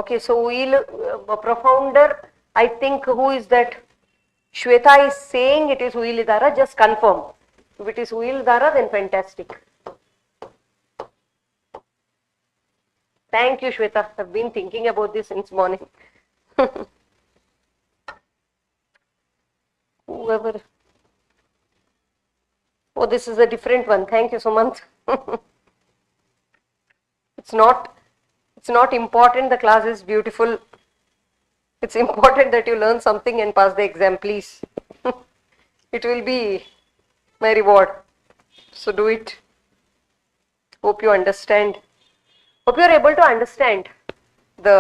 Okay, so profounder, I think, who is that? Shweta is saying it is Uilidara, just confirm. If it is Uilidara, then fantastic. Thank you, Shweta. I've been thinking about this since morning. Whoever. Oh, this is a different one. Thank you, Sumant. It's not important the class is beautiful. It's important that you learn something and pass the exam, please. It will be my reward. So do it. Hope you understand. Hope you are able to understand the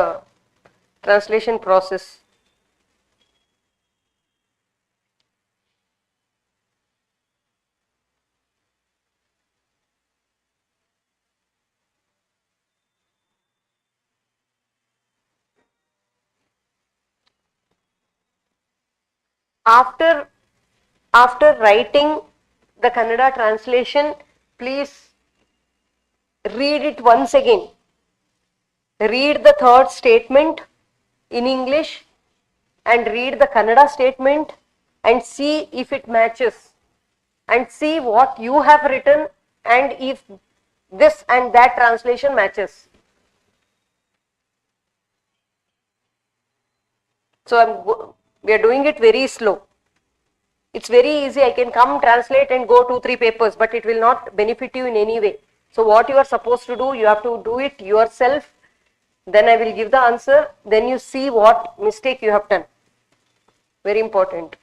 translation process. After writing the Kannada translation, please read it once again. Read the third statement in English and read the Kannada statement and see if it matches, and see what you have written and if this and that translation matches. So we are doing it very slow. It's very easy. I can come translate and go 2-3 papers, but it will not benefit you in any way. So what you are supposed to do, you have to do it yourself. Then I will give the answer. Then you see what mistake you have done. Very important.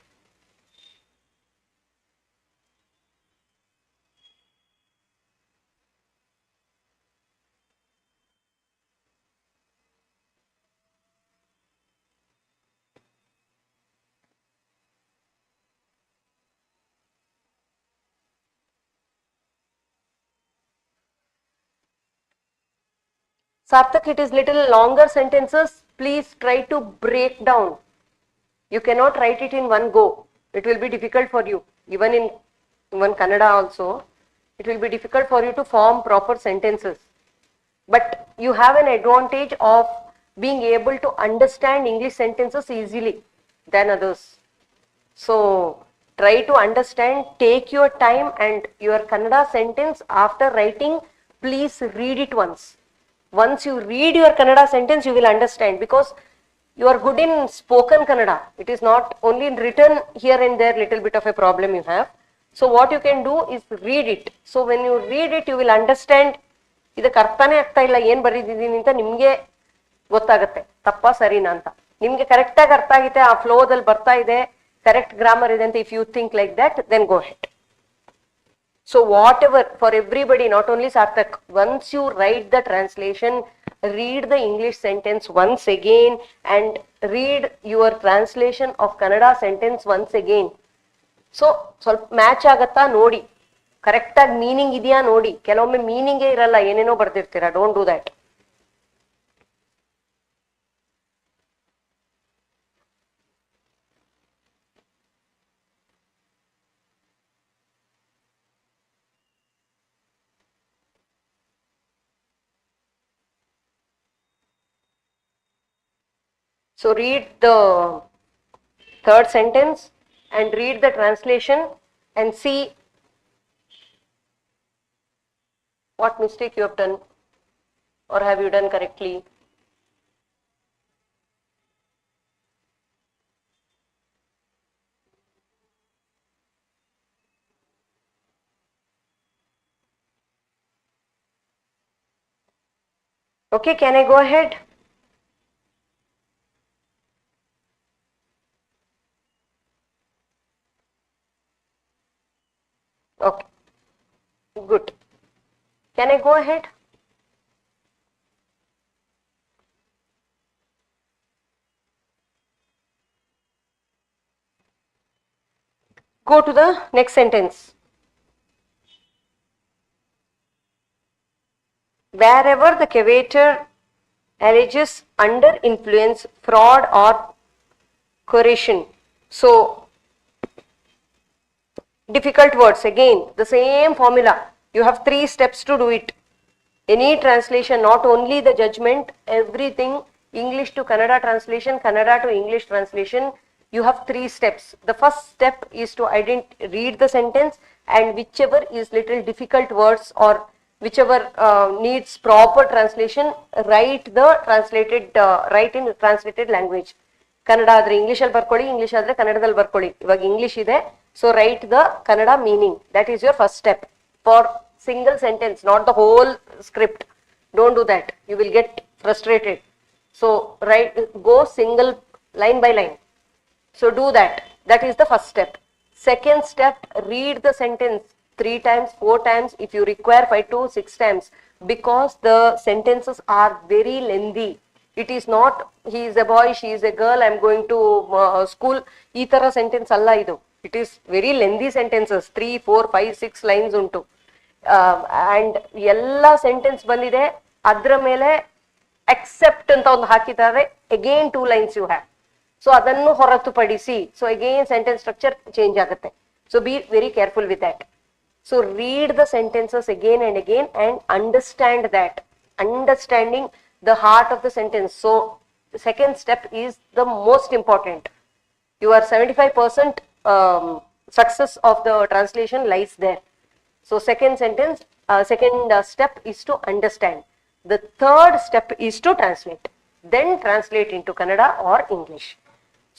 Sarthak, it is little longer sentences. Please try to break down. You cannot write it in one go. It will be difficult for you. Even in Kannada also, it will be difficult for you to form proper sentences. But you have an advantage of being able to understand English sentences easily than others. So try to understand, take your time, and your Kannada sentence after writing, please read it once. Once you read your Kannada sentence, you will understand, because you are good in spoken Kannada. It is not only in written, here and there little bit of a problem you have. So what you can do is read it. So when you read it, you will understand, ಇದಕ್ಕೆ ಅರ್ಥನೇ ಆಗ್ತಾ ಇಲ್ಲ ಏನ್ ಬರೀದಿದ್ದೀನಿ ಅಂತ ನಿಮ್ಗೆ ಗೊತ್ತಾಗುತ್ತೆ ತಪ್ಪ ಸರಿನಾ ಅಂತ. ನಿಮ್ಗೆ ಕರೆಕ್ಟ್ ಆಗಿ ಅರ್ಥ ಆಗಿದೆ, ಆ ಫ್ಲೋದಲ್ಲಿ ಬರ್ತಾ ಇದೆ, ಕರೆಕ್ಟ್ ಗ್ರಾಮರ್ ಇದೆ ಅಂತ if you think like that, then go head. So whatever, for everybody, not only Sarthak, once you write the translation, read the English sentence once again and read your translation of Kannada sentence once again. So ಸ್ವಲ್ಪ match ಆಗತ್ತಾ ನೋಡಿ, correct ಆಗಿ meaning ಇದೆಯಾ ನೋಡಿ. ಕೆಲವೊಮ್ಮೆ ಮೀನಿಂಗೇ ಇರಲ್ಲ, ಏನೇನೋ ಬರ್ದಿರ್ತೀರಾ. Don't do that. So read the third sentence and read the translation and see what mistake you have done, or have you done correctly. Okay, can I go ahead? Okay, good. Can I go ahead? Go to the next sentence. Wherever the cavator alleges under influence, fraud or coercion. So difficult words, again the same formula. You have 3 steps to do it. Any translation, not only the judgment, everything, English to Kannada translation, Kannada to English translation, you have 3 steps. The first step is to read the sentence, and whichever is little difficult words or whichever needs proper translation, write in translated language. Kannada ಆದ್ರೆ English ಅಲ್ಲಿ ಬರ್ಕೊಳ್ಳಿ, English ಆದ್ರೆ ಕನ್ನಡದಲ್ಲಿ ಬರ್ಕೊಳ್ಳಿ. ಇವಾಗ English ಇದೆ, so right the Kannada meaning. That is your first step for single sentence, not the whole script. Don't do that, you will get frustrated. So go single line by line. So do that. That is the first step. Second step, read the sentence 3 times, 4 times, if you require 5 to 6 times, because the sentences are very lengthy. It is not he is a boy, she is a girl, I am going to school, ee tara sentence alla idu. It is very lengthy sentences, 3, 4, 5, 6 lines untu. And ಎಲ್ಲ sentence ಬಂದಿದೆ, ಅದ್ರ ಮೇಲೆ except ಅಂತ ಒಂದು ಹಾಕಿದ್ದಾರೆ, again 2 lines you have. So ಅದನ್ನು ಹೊರತುಪಡಿಸಿ, so again sentence structure change ಆಗುತ್ತೆ. So be very careful with that. So read the sentences again and again and understand that. Understanding the heart of the sentence. So the second step is the most important. Your 75% success of the translation lies there. So second step is to understand. The third step is to translate. Then translate into Kannada or English.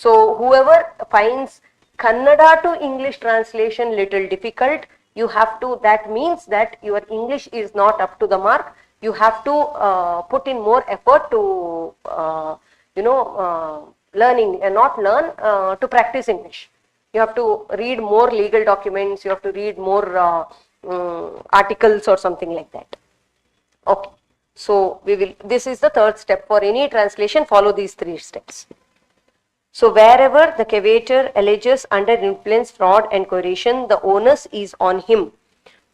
So whoever finds Kannada to English translation little difficult, you have to, that means that your English is not up to the mark. You have to put in more effort to learning, not learn, to practice English. You have to read more legal documents, you have to read more articles or something like that. Okay, so this is the third step. For any translation, follow these 3 steps. So wherever the cavator alleges under influence, fraud and coercion, the onus is on him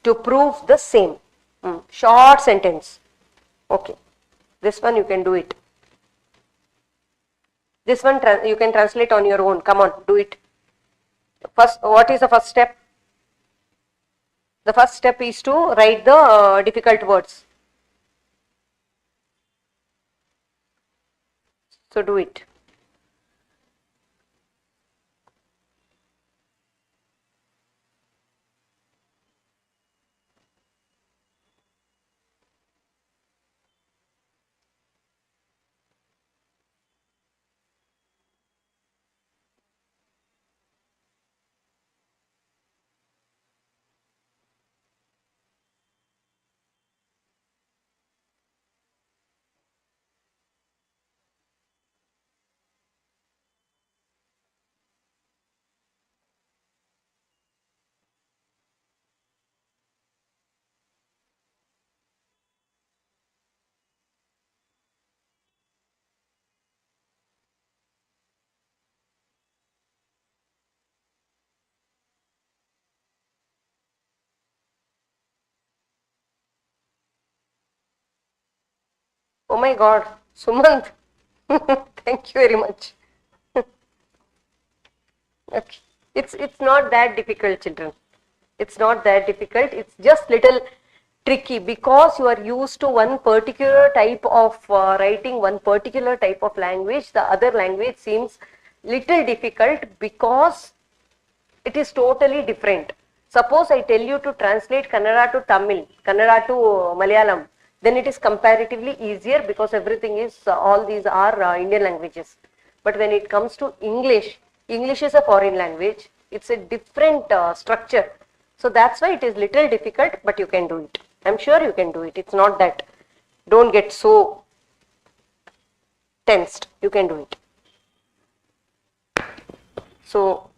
to prove the same. Short sentence. Okay, this one you can do it. This one you can translate on your own. Come on, do it. First, what is the first step? The first step is to write the difficult words. So do it. Oh my God, Sumant. Thank you very much. Okay. It's not that difficult, children. It's not that difficult. It's just little tricky because you are used to one particular type of writing, one particular type of language. The other language seems little difficult because it is totally different. Suppose I tell you to translate Kannada to Tamil, Kannada to Malayalam, then it is comparatively easier because everything is, all these are Indian languages. But when it comes to English, English is a foreign language. It's a different structure. So that's why it is little difficult, but you can do it. I'm sure you can do it. It's not that. Don't get so tensed. You can do it. So,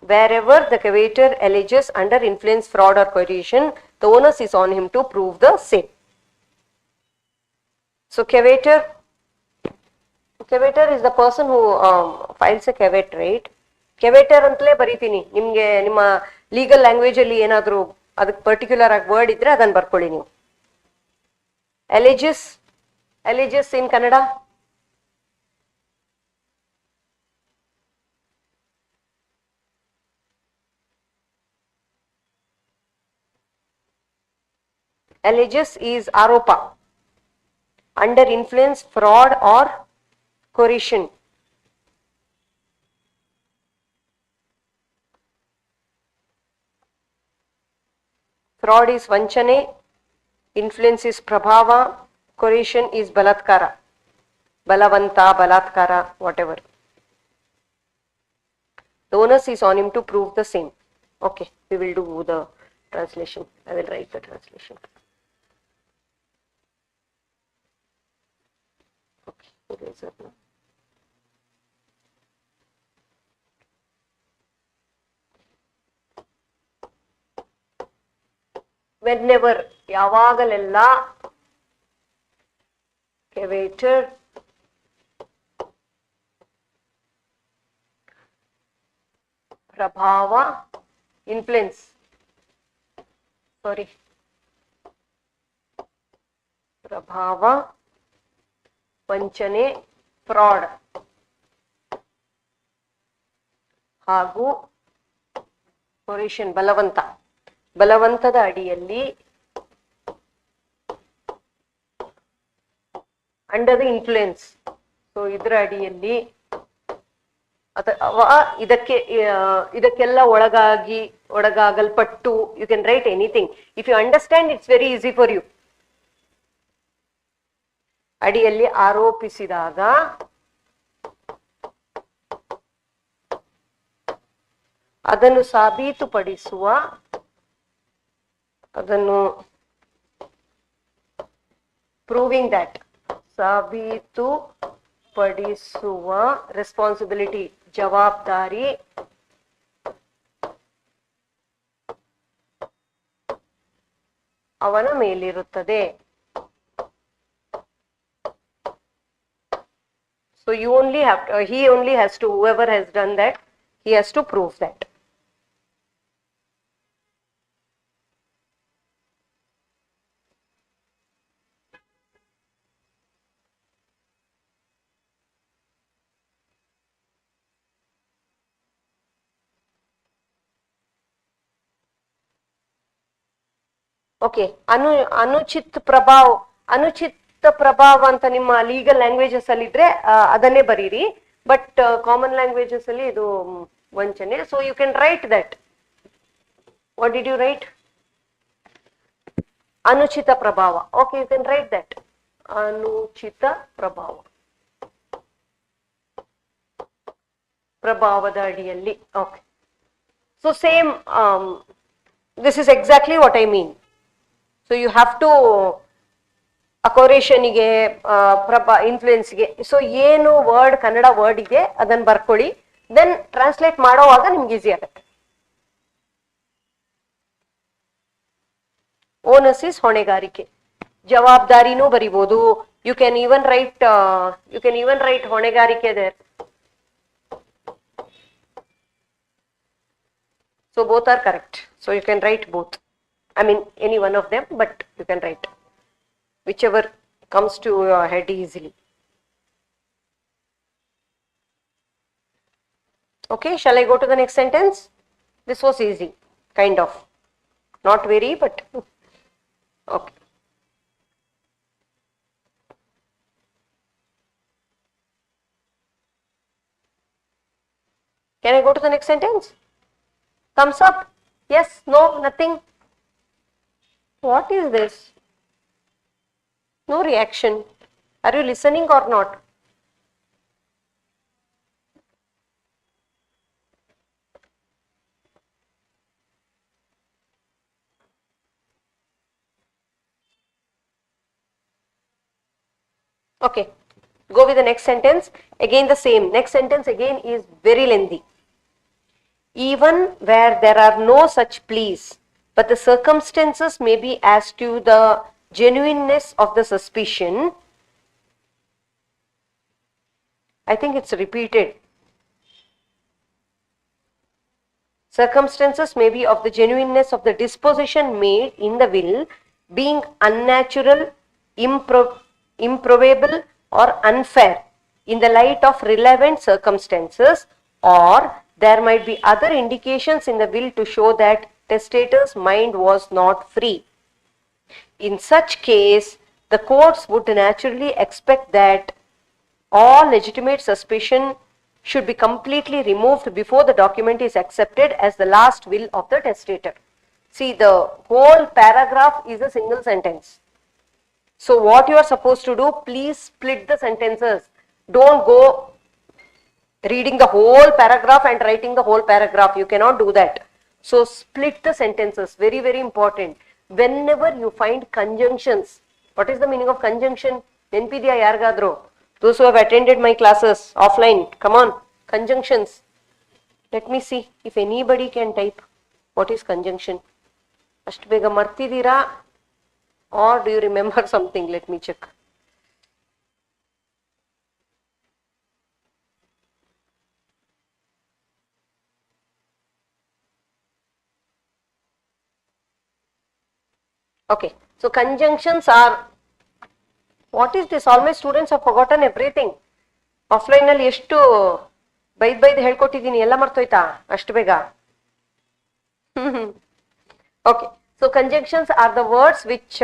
wherever the cavator alleges under influence, fraud or coercion, the onus is on him to prove the same. So, cavator is the person who files a caveat, right? Cavator ಅಂತಲೇ ಬರೀತೀನಿ. ನಿಮಗೆ ನಿಮ್ಮ legal language ಅಲ್ಲಿ ಏನಾದರೂ ಅದಕ್ಕೆ particular ಆಗಿ word ಇದ್ರೆ ಅದನ್ನು ಬರ್ಕೊಳ್ಳಿ ನೀವು. alleges in Kannada alleges is aropa. Under influence, fraud or coercion. Fraud is vanchane, influence is prabhava, coercion is balatkara, balavanta, balatkara, whatever. The onus is on him to prove the same. Okay, we will do the translation. I will write the translation. Okay, eraser now. Whenever, ಯಾವಾಗಲೆಲ್ಲ cavator ಪ್ರಭಾವ influence, ಪ್ರಭಾವ ವಂಚನೆ fraud ಹಾಗೂ coercion ಬಲವಂತದ ಅಡಿಯಲ್ಲಿ under the influence, so ಇದರ ಅಡಿಯಲ್ಲಿ ಅಥವಾ ಇದಕ್ಕೆಲ್ಲ ಒಳಗಾಗಲ್ಪಟ್ಟು, you can write anything. If you understand, it's very easy for you. ಅಡಿಯಲ್ಲಿ ಆರೋಪಿಸಿದಾಗ ಅದನ್ನು ಸಾಬೀತುಪಡಿಸುವ, ಅದನ್ನು ಪ್ರೂವಿಂಗ್ ದಟ್, ಸಾಬೀತುಪಡಿಸುವ ರೆಸ್ಪಾನ್ಸಿಬಿಲಿಟಿ, ಜವಾಬ್ದಾರಿ ಅವನ ಮೇಲಿರುತ್ತದೆ. So you only have to, he only has to, whoever has done that, he has to prove that. Okay, ಅನುಚಿತ್ ಪ್ರಭಾವ ಅಂತ ನಿಮ್ಮ ಲೀಗಲ್ ಲ್ಯಾಂಗ್ವೇಜಸ್ ಅಲ್ಲಿ ಇದ್ರೆ ಅದನ್ನೇ ಬರೀರಿ. ಬಟ್ ಕಾಮನ್ ಲ್ಯಾಂಗ್ವೇಜಸ್ ಅಲ್ಲಿ ಇದು ವಂಚನೆ. So you can write that. What did you write? ಅನುಚಿತ ಪ್ರಭಾವ. Okay, you can write that. ಅನುಚಿತ ಪ್ರಭಾವದ ಅಡಿಯಲ್ಲಿ. Okay, so same, this is exactly what I mean. So you have to ಅಕೋರೇಷನ್ಗೆ, ಇನ್ಫ್ಲುಯೆನ್ಸ್ಗೆ, ಸೊ ಏನು ವರ್ಡ್, ಕನ್ನಡ ವರ್ಡ್ ಇದೆ ಅದನ್ನು ಬರ್ಕೊಳ್ಳಿ. ದೆನ್ ಟ್ರಾನ್ಸ್ಲೇಟ್ ಮಾಡೋವಾಗ ನಿಮ್ಗೆ ಈಸಿ ಆಗುತ್ತೆ. ಓನಸ್ ಇಸ್ ಹೊಣೆಗಾರಿಕೆ, ಜವಾಬ್ದಾರಿನೂ ಬರಿಬಹುದು. ಯು ಕ್ಯಾನ್ ಈವನ್ ರೈಟ್ ಹೊಣೆಗಾರಿಕೆ there. So both are correct. So you can write both. I mean any one of them, but you can write whichever comes to your head easily. Okay, shall I go to the next sentence? This was easy, kind of. Not very, but okay. Can I go to the next sentence? Thumbs up? Yes, no, nothing. What is this? No reaction. Are you listening or not? Okay, go with the next sentence. Again the same. Next sentence again is very lengthy. Even where there are no such pleas, but the circumstances may be as to the genuineness of the suspicion. I think it's repeated. Circumstances may be of the genuineness of the disposition made in the will being unnatural, improbable or unfair in the light of relevant circumstances, or there might be other indications in the will to show that testator's mind was not free. In such case, the courts would naturally expect that all legitimate suspicion should be completely removed before the document is accepted as the last will of the testator. See, the whole paragraph is a single sentence. So what you are supposed to do, please split the sentences. Don't go reading the whole paragraph and writing the whole paragraph. You cannot do that. So split the sentences. Very, very important. Whenever you find conjunctions, what is the meaning of conjunction? Nenpidya yargadro. Those who have attended my classes offline, come on, conjunctions. Let me see if anybody can type what is conjunction. Ashtu bega martidira, or do you remember something? Let me check. Okay, so conjunctions are, what is this? All my students have forgotten everything. Offline ನಲ್ಲಿ ಎಷ್ಟು ಬೈದ್ ಹೇಳ್ಕೊಟ್ಟಿದ್ದೀನಿ, ಎಲ್ಲ ಮರ್ತೋಯ್ತಾ ಅಷ್ಟು ಬೇಗ? Okay, so conjunctions are the words which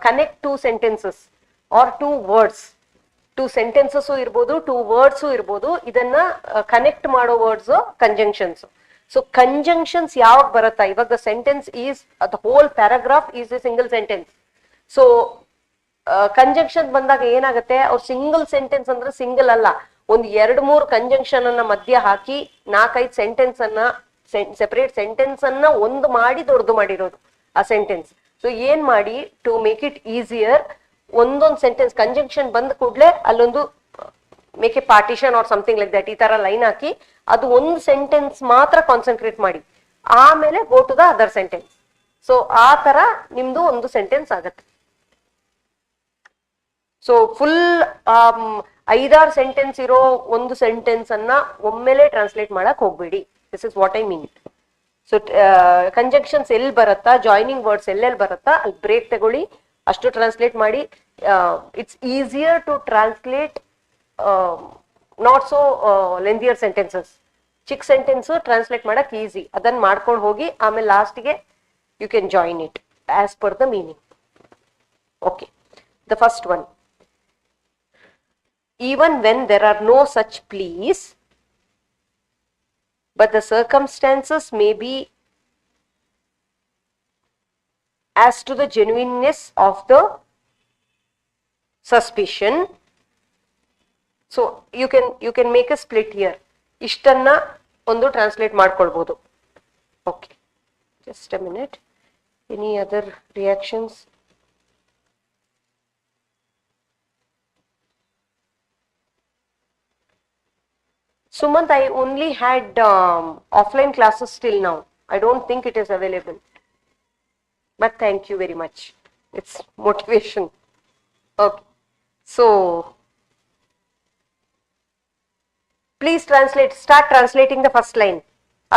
connect two sentences or two words. Two sentences ಇರ್ಬೋದು, two words ಇರ್ಬೋದು, ಇದನ್ನ connect ಮಾಡೋ words conjunctions. So conjunctions ಯಾವಾಗ ಬರುತ್ತಾ? ಇವಾಗ the sentence is, the whole paragraph is a single sentence. So conjunction ಬಂದಾಗ ಏನಾಗುತ್ತೆ, ಅವ್ರು ಸಿಂಗಲ್ ಸೆಂಟೆನ್ಸ್ ಅಂದ್ರೆ ಸಿಂಗಲ್ ಅಲ್ಲ, ಒಂದು 2-3 ಕಂಜಂಕ್ಷನ್ ಅನ್ನ ಮಧ್ಯ ಹಾಕಿ 4-5 ಸೆಂಟೆನ್ಸ್ ಅನ್ನ, ಸೆಪರೇಟ್ ಸೆಂಟೆನ್ಸ್ ಅನ್ನ ಒಂದು ಮಾಡಿ ದೊಡ್ಡದು ಮಾಡಿರೋದು ಆ ಸೆಂಟೆನ್ಸ್. ಸೊ ಏನ್ ಮಾಡಿ, ಟು ಮೇಕ್ ಇಟ್ ಈಸಿಯರ್, ಒಂದೊಂದು ಸೆಂಟೆನ್ಸ್ ಕಂಜಂಕ್ಷನ್ ಬಂದ ಕೂಡಲೇ ಅಲ್ಲೊಂದು make a partition or something like that, ಈ ತರ ಲೈನ್ ಹಾಕಿ ಅದು ಒಂದು ಸೆಂಟೆನ್ಸ್ ಮಾತ್ರ ಕಾನ್ಸಂಟ್ರೇಟ್ ಮಾಡಿ, ಆಮೇಲೆ go to the other sentence. So ಆ ತರ ನಿಮ್ದು ಒಂದು ಸೆಂಟೆನ್ಸ್ ಆಗತ್ತೆ. ಸೊ ಫುಲ್ 5-6 ಸೆಂಟೆನ್ಸ್ ಇರೋ ಒಂದು ಸೆಂಟೆನ್ಸ್ ಅನ್ನ ಒಮ್ಮೆಲೆ ಟ್ರಾನ್ಸ್ಲೇಟ್ ಮಾಡಕ್ ಹೋಗ್ಬೇಡಿ. This is what I mean. So conjunctions ಎಲ್ಲಿ ಬರುತ್ತಾ, ಜಾಯ್ನಿಂಗ್ ವರ್ಡ್ಸ್ ಎಲ್ಲೆಲ್ಲಿ ಬರುತ್ತಾ ಅಲ್ಲಿ ಬ್ರೇಕ್ ತಗೊಳ್ಳಿ, ಅಷ್ಟು ಟ್ರಾನ್ಸ್ಲೇಟ್ ಮಾಡಿ. It's easier to translate not so lengthier sentences. ಚಿಕ್ಕ ಸೆಂಟೆನ್ಸ್ ಟ್ರಾನ್ಸ್ಲೇಟ್ ಮಾಡಕ್ ಈಸಿ, ಅದನ್ನ ಮಾಡ್ಕೊಂಡು ಹೋಗಿ ಆಮೇಲೆ ಲಾಸ್ಟ್ಗೆ you can join it as per the meaning. Okay, the first one. Even when there are no such pleas, but the circumstances may be as to the genuineness of the suspicion. So you can make a split here. Ishtanna ondu translate ಮಾಡ್ಕೊಳ್ಬಹುದು. Okay, just a minute. Any other reactions? Sumant, I only had offline classes till now. I don't think it is available. But thank you very much. It's motivation. Okay. So, please translate. Start translating the first line.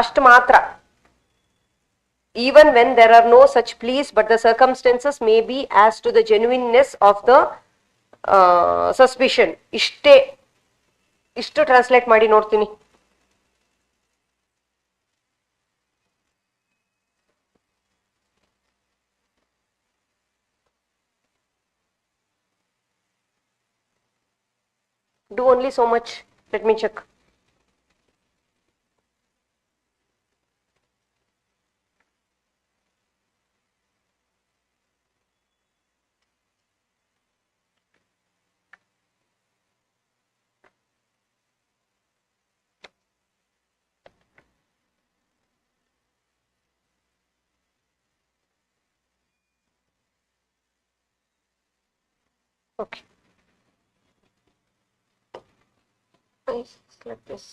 Ashtamatra. Even when there are no such pleas, but the circumstances may be as to the genuineness of the suspicion. ಇಷ್ಟು translate ಮಾಡಿ ನೋಡ್ತೀನಿ. Do only so much. Let me check. Okay. Nice. Like this.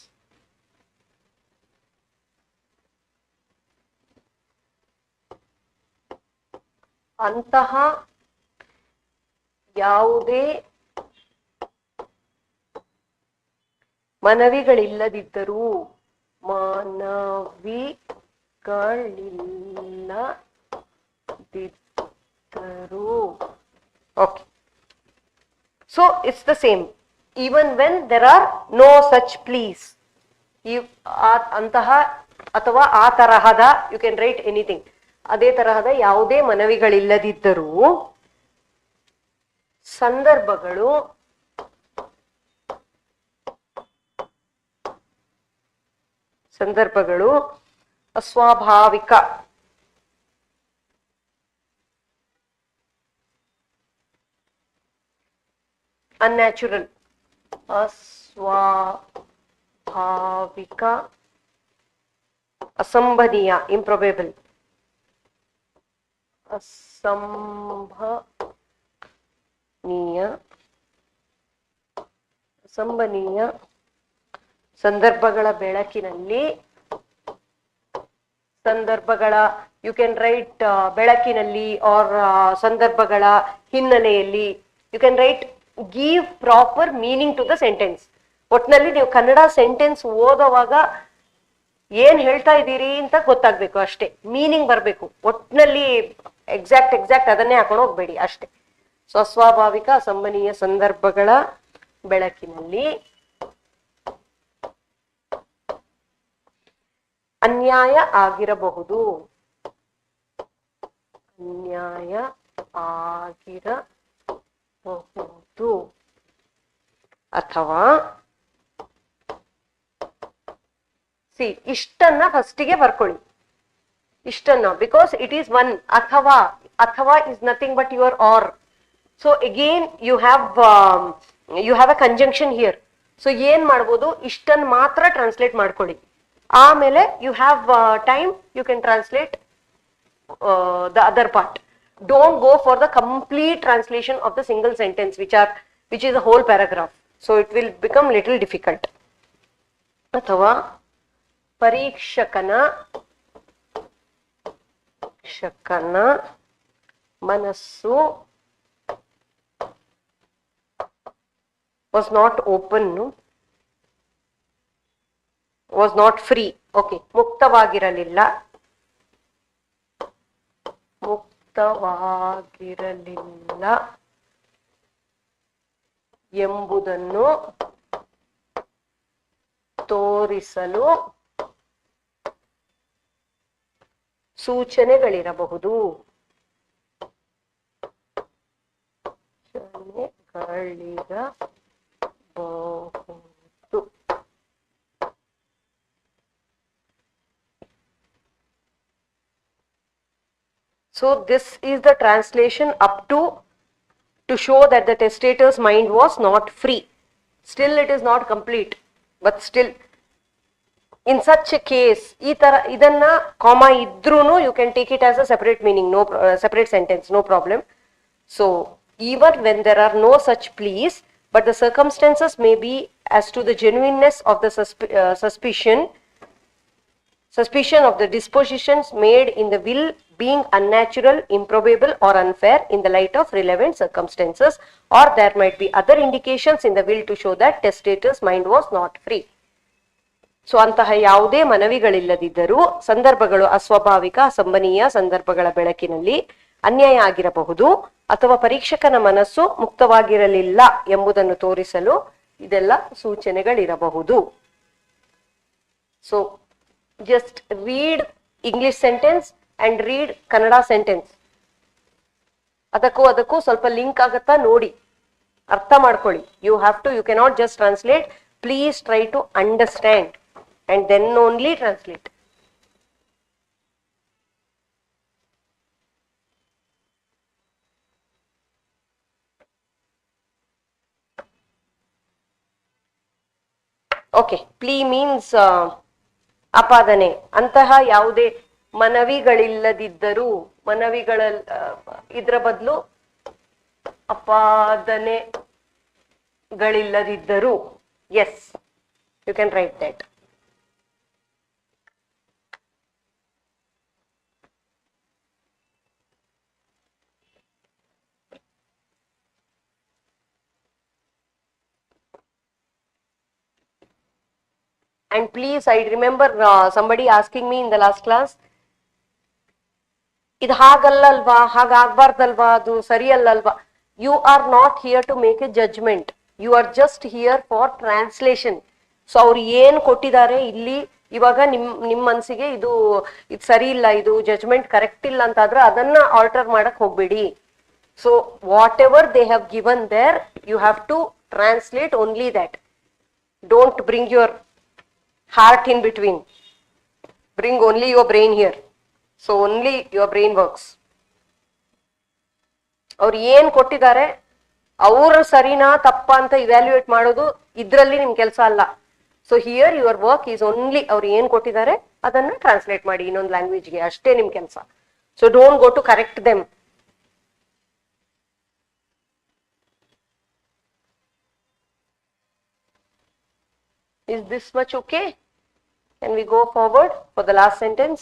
ಅಂತಹ ಯಾವುದೇ ಮನವಿಗಳಿಲ್ಲದಿದ್ದರೂ okay, so it's the same even when there are no such pleas. ಅಂತಹ ಅಥವಾ ಆ ತರಹದ, you can write anything. ಅದೇ ತರಹದ ಯಾವುದೇ ಮನವಿಗಳಿಲ್ಲದಿದ್ದರೂ ಸಂದರ್ಭಗಳು ಅಸ್ವಾಭಾವಿಕ unnatural, ಅಸ್ವಾಭಾವಿಕ, ಅಸಂಭವನೀಯ, improbable, ಅಸಂಭವನೀಯ ಸಂದರ್ಭಗಳ ಬೆಳಕಿನಲ್ಲಿ, ಯು ಕ್ಯಾನ್ ರೈಟ್ ಬೆಳಕಿನಲ್ಲಿ ಆರ್ ಸಂದರ್ಭಗಳ ಹಿನ್ನೆಲೆಯಲ್ಲಿ, you can write give proper meaning to the sentence. ಒಟ್ನಲ್ಲಿ ನೀವು ಕನ್ನಡ ಸೆಂಟೆನ್ಸ್ ಓದುವಾಗ ಏನ್ ಹೇಳ್ತಾ ಇದ್ದೀರಿ ಅಂತ ಗೊತ್ತಾಗ್ಬೇಕು ಅಷ್ಟೇ, ಮೀನಿಂಗ್ ಬರಬೇಕು. ಒಟ್ನಲ್ಲಿ ಎಕ್ಸಾಕ್ಟ್ ಅದನ್ನೇ ಹಾಕೊಂಡು ಹೋಗ್ಬೇಡಿ ಅಷ್ಟೇ. ಸೊ ಅಸ್ವಾಭಾವಿಕ ಅಸಂಭವನೀಯ ಸಂದರ್ಭಗಳ ಬೆಳಕಿನಲ್ಲಿ ಅನ್ಯಾಯ ಆಗಿರಬಹುದು, ಅಥವಾ ಇಷ್ಟನ್ನ ಫಸ್ಟಿಗೆ ಬರ್ಕೊಳ್ಳಿ. ಇಷ್ಟನ್ನ, ಬಿಕಾಸ್ ಇಟ್ ಈಸ್ ಒನ್. ಅಥವಾ is nothing but your or. So again you have a conjunction here. So ಏನ್ ಮಾಡ್ಬೋದು, ಇಷ್ಟನ್ನ ಮಾತ್ರ ಟ್ರಾನ್ಸ್ಲೇಟ್ ಮಾಡ್ಕೊಳ್ಳಿ. ಆಮೇಲೆ you have time, you can translate the other part. Don't go for the complete translation of the single sentence which is a whole paragraph. So it will become little difficult. ಅಥವಾ ಪರೀಕ್ಷಕನ ಮನಸ್ಸು was not open, was not free. Okay, ಮುಕ್ತವಾಗಿರಲಿಲ್ಲ ಎಂಬುದನ್ನು ತೋರಿಸಲು ಸೂಚನೆಗಳಿರಬಹುದು. So this is the translation up to show that the testator's mind was not free. Still it is not complete, but still in such a case idanna comma idrunu you can take it as a separate meaning, no separate sentence, no problem. So even when there are no such pleas, but the circumstances may be as to the genuineness of the suspicion of the dispositions made in the will being unnatural, improbable or unfair in the light of relevant circumstances, or there might be other indications in the will to show that testator's mind was not free. So ಅಂತಹ ಯಾವುದೇ ಮನವಿಗಳಿಲ್ಲದಿದ್ದರೂ ಸಂದರ್ಭಗಳು ಅಸ್ವಾಭಾವಿಕ ಅಸಂಭವನೀಯ ಸಂದರ್ಭಗಳ ಬೆಳಕಿನಲ್ಲಿ ಅನ್ಯಾಯ ಆಗಿರಬಹುದು ಅಥವಾ ಪರೀಕ್ಷಕನ ಮನಸ್ಸು ಮುಕ್ತವಾಗಿರಲಿಲ್ಲ ಎಂಬುದನ್ನು ತೋರಿಸಲು ಇದೆಲ್ಲ ಸೂಚನೆಗಳಿರಬಹುದು. So just read English sentence and read Kannada sentence. ಅದಕ್ಕೂ ಸ್ವಲ್ಪ ಲಿಂಕ್ ಆಗತ್ತಾ ನೋಡಿ, ಅರ್ಥ ಮಾಡ್ಕೊಳ್ಳಿ. You cannot just translate. Please try to understand and then only translate. Okay, plea means ಅಪಾದನೆ. ಅಂತಹ ಯಾವುದೇ ಮನವಿಗಳಿಲ್ಲದಿದ್ದರೂ, ಇದರ ಬದಲು ಅಪಾದನೆಗಳಿಲ್ಲದಿದ್ದರೂ, yes, you can write that. And please, I remember somebody asking me in the last class, ಇದು ಹಾಗಲ್ಲಲ್ವಾ, ಹಾಗಾಗ್ಬಾರ್ದಲ್ವಾ, ಅದು ಸರಿ ಅಲ್ಲಲ್ವಾ. You are not here to make a judgment, you are just here for translation. So ಅವ್ರು ಏನ್ ಕೊಟ್ಟಿದ್ದಾರೆ ಇಲ್ಲಿ, ಇವಾಗ ನಿಮ್ ಮನ್ಸಿಗೆ ಇದು ಸರಿ ಇಲ್ಲ, ಇದು ಜಡ್ಜ್ಮೆಂಟ್ ಕರೆಕ್ಟ್ ಇಲ್ಲ ಅಂತಾದ್ರೆ ಅದನ್ನ ಆಲ್ಟರ್ ಮಾಡಕ್ ಹೋಗ್ಬೇಡಿ. So whatever they have given there, you have to translate only that. Don't bring your heart in between. Bring only your brain here. So only your brain works. ಅವ್ರು ಏನ್ ಕೊಟ್ಟಿದ್ದಾರೆ ಅವರು ಸರಿನಾ ತಪ್ಪಾ ಅಂತ ಇವ್ಯಾಲ್ಯೂಯೇಟ್ ಮಾಡೋದು ಇದ್ರಲ್ಲಿ ನಿಮ್ ಕೆಲಸ ಅಲ್ಲ. So here your work is only ಅವ್ರು ಏನ್ ಕೊಟ್ಟಿದ್ದಾರೆ ಅದನ್ನ ಟ್ರಾನ್ಸ್ಲೇಟ್ ಮಾಡಿ ಇನ್ನೊಂದು ಲ್ಯಾಂಗ್ವೇಜ್ಗೆ, ಅಷ್ಟೇ ನಿಮ್ ಕೆಲಸ. So don't go to correct them. Is this much okay? Can we go forward for the last sentence?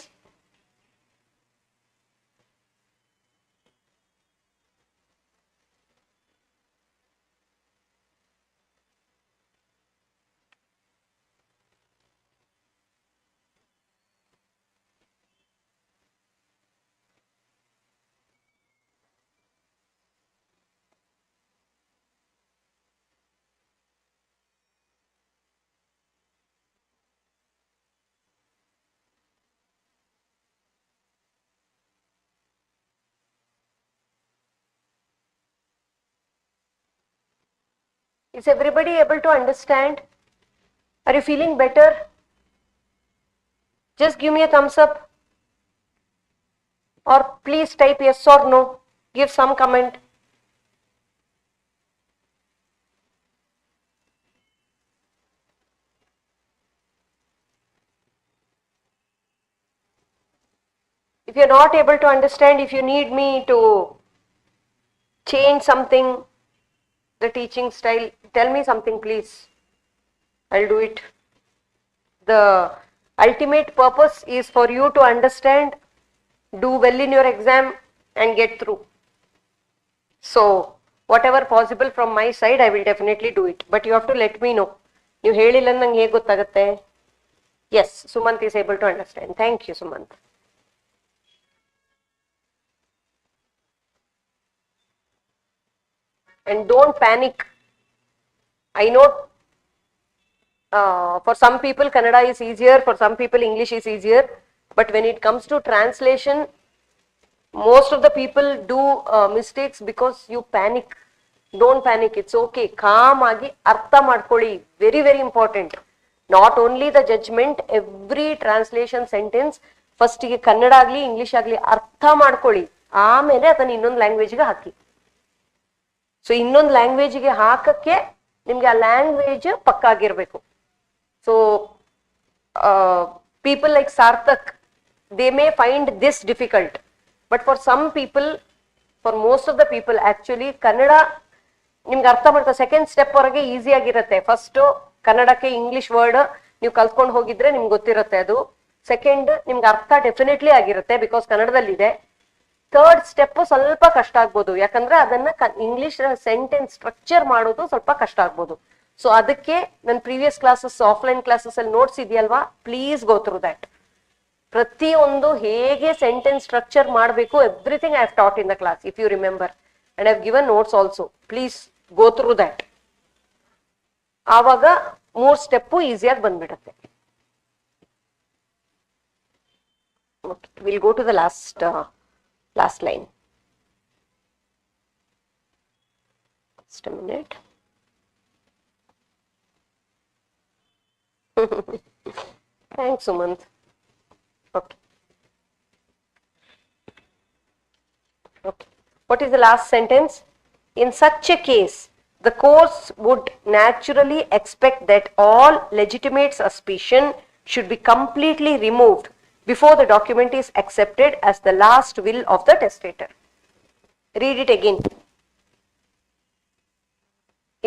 Is everybody able to understand? Are you feeling better? Just give me a thumbs up. Or please type yes or no. Give some comment. If you're not able to understand, if you need me to change something, the teaching style, tell me something please. I'll do it. The ultimate purpose is for you to understand, do well in your exam and get through. So whatever possible from my side, I will definitely do it. But you have to let me know. You ಹೇಳಿಲ್ಲ ನಂಗೆ ಹೇಗೆ ಗೊತ್ತಾಗುತ್ತೆ? Yes, Sumant is able to understand. Thank you, Sumant. And don't panic. I know for some people Kannada is easier, for some people English is easier, but when it comes to translation, most of the people do mistakes because you panic. Don't panic, it's okay. Calm agi artha madkoli, very very important. Not only the judgment, every translation sentence first ಗೆ ಕನ್ನಡ ಆಗಲಿ English ಆಗಲಿ ಅರ್ಥ ಮಾಡ್ಕೊಳ್ಳಿ, ಆಮೇಲೆ ಅದನ್ನ ಇನ್ನೊಂದು ಲ್ಯಾಂಗ್ವೇಜ್ಗೆ ಹಾಕಿ. So ಇನ್ನೊಂದು ಲ್ಯಾಂಗ್ವೇಜ್ಗೆ ಹಾಕಕ್ಕೆ ನಿಮ್ಗೆ ಆ ಲ್ಯಾಂಗ್ವೇಜ್ ಪಕ್ಕ ಆಗಿರ್ಬೇಕು. So people like Sarthak, they may find this difficult, but for some people, for most of the people actually Kannada ನಿಮ್ಗೆ ಅರ್ಥ ಮಾಡ್ಕೊ ಸೆಕೆಂಡ್ ಸ್ಟೆಪ್ ವರೆಗೆ ಈಸಿ ಆಗಿರುತ್ತೆ. ಫಸ್ಟ್ ಕನ್ನಡಕ್ಕೆ ಇಂಗ್ಲಿಷ್ ವರ್ಡ್ ನೀವು ಕಲ್ತ್ಕೊಂಡು ಹೋಗಿದ್ರೆ ನಿಮ್ಗೆ ಗೊತ್ತಿರುತ್ತೆ ಅದು. ಸೆಕೆಂಡ್ ನಿಮ್ಗೆ ಅರ್ಥ ಡೆಫಿನೆಟ್ಲಿ ಆಗಿರುತ್ತೆ ಬಿಕಾಸ್ ಕನ್ನಡದಲ್ಲಿದೆ. ಥರ್ಡ್ ಸ್ಟೆಪ್ ಸ್ವಲ್ಪ ಕಷ್ಟ ಆಗ್ಬೋದು, ಯಾಕಂದ್ರೆ ಅದನ್ನ ಇಂಗ್ಲಿಷ್ ಸೆಂಟೆನ್ಸ್ ಸ್ಟ್ರಕ್ಚರ್ ಮಾಡೋದು ಸ್ವಲ್ಪ ಕಷ್ಟ ಆಗ್ಬೋದು. ಸೊ ಅದಕ್ಕೆ ನನ್ನ ಪ್ರೀವಿಯಸ್ ಕ್ಲಾಸಸ್, ಆಫ್ಲೈನ್ ಕ್ಲಾಸಸ್ ಅಲ್ಲಿ ನೋಟ್ಸ್ ಇದೆಯಲ್ವಾ, ಪ್ಲೀಸ್ ಗೋ ಥ್ರೂ ದಟ್. ಪ್ರತಿಯೊಂದು ಹೇಗೆ ಸೆಂಟೆನ್ಸ್ ಸ್ಟ್ರಕ್ಚರ್ ಮಾಡಬೇಕು, everything I have taught in the class, if you remember, and I have given notes also. Please go through that. ಆವಾಗ 3 step ಈಸಿಯಾಗಿ ಬಂದ್ಬಿಡುತ್ತೆ. Will go to the last line. Just a minute. Thanks, Sumant. Okay. Okay. What is the last sentence? In such a case, the courts would naturally expect that all legitimate suspicion should be completely removed before the document is accepted as the last will of the testator. Read it again.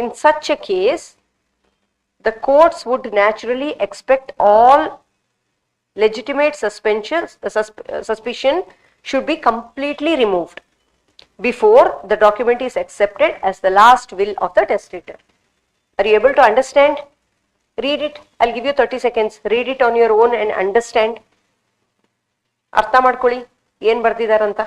In such a case, the courts would naturally expect all legitimate suspicion should be completely removed before the document is accepted as the last will of the testator. Are you able to understand? Read it. I'll give you 30 seconds. Read it on your own and understand. ಅರ್ಥ ಮಾಡ್ಕೊಳ್ಳಿ ಏನ್ ಬರ್ದಿದಾರಂತ.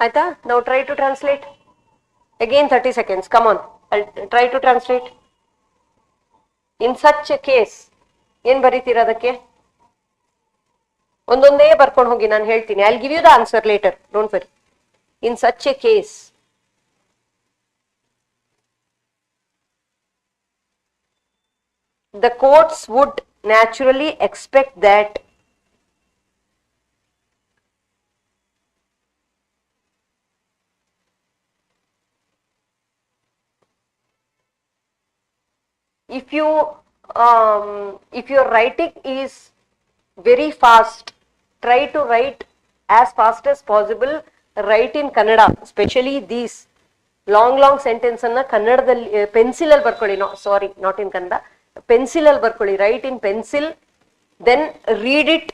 Aita, now try to translate. Again 30 seconds. Come on. I'll try to translate. In such a case, ಏನ್ ಬರೀತೀರ ಅದಕ್ಕೆ? ಒಂದೊಂದೇ ಬರ್ಕೊಂಡು ಹೋಗಿ, ನಾನು ಹೇಳ್ತೀನಿ. I'll give you the answer later. Don't worry. In such a case, the courts would naturally expect that if your writing is very fast, try to write as fast as possible. Write in Kannada, especially these long sentence anna kannadadalli pencil ಅಲ್ಲಿ ಬರ್ಕೊಳ್ಳಿ. No, sorry, not in Kannada. Pencil ಅಲ್ಲಿ ಬರ್ಕೊಳ್ಳಿ. Write in pencil, then read it.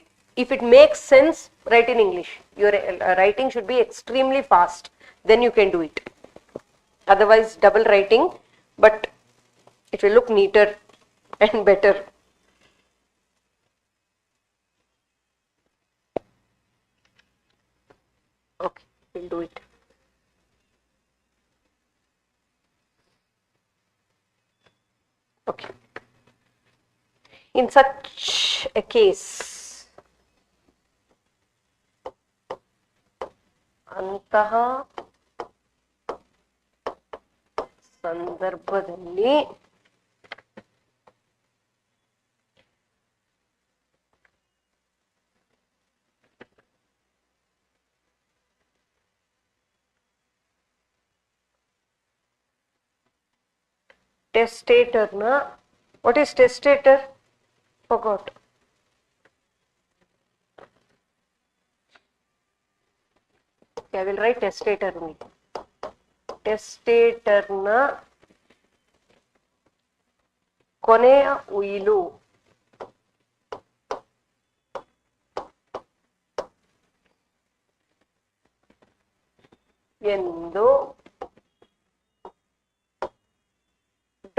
If it makes sense, write in English. Your writing should be extremely fast, then you can do it. Otherwise double writing, but it will look neater and better. Okay, we'll do it. Okay. In such a case, ಅಂತಹ ಸಂದರ್ಭದಲ್ಲಿ testator na, what is testator? Forgot. Okay, I will write testator only. Testator na ಕೊನೆಯ ಉಯಿಲು ಎಂದು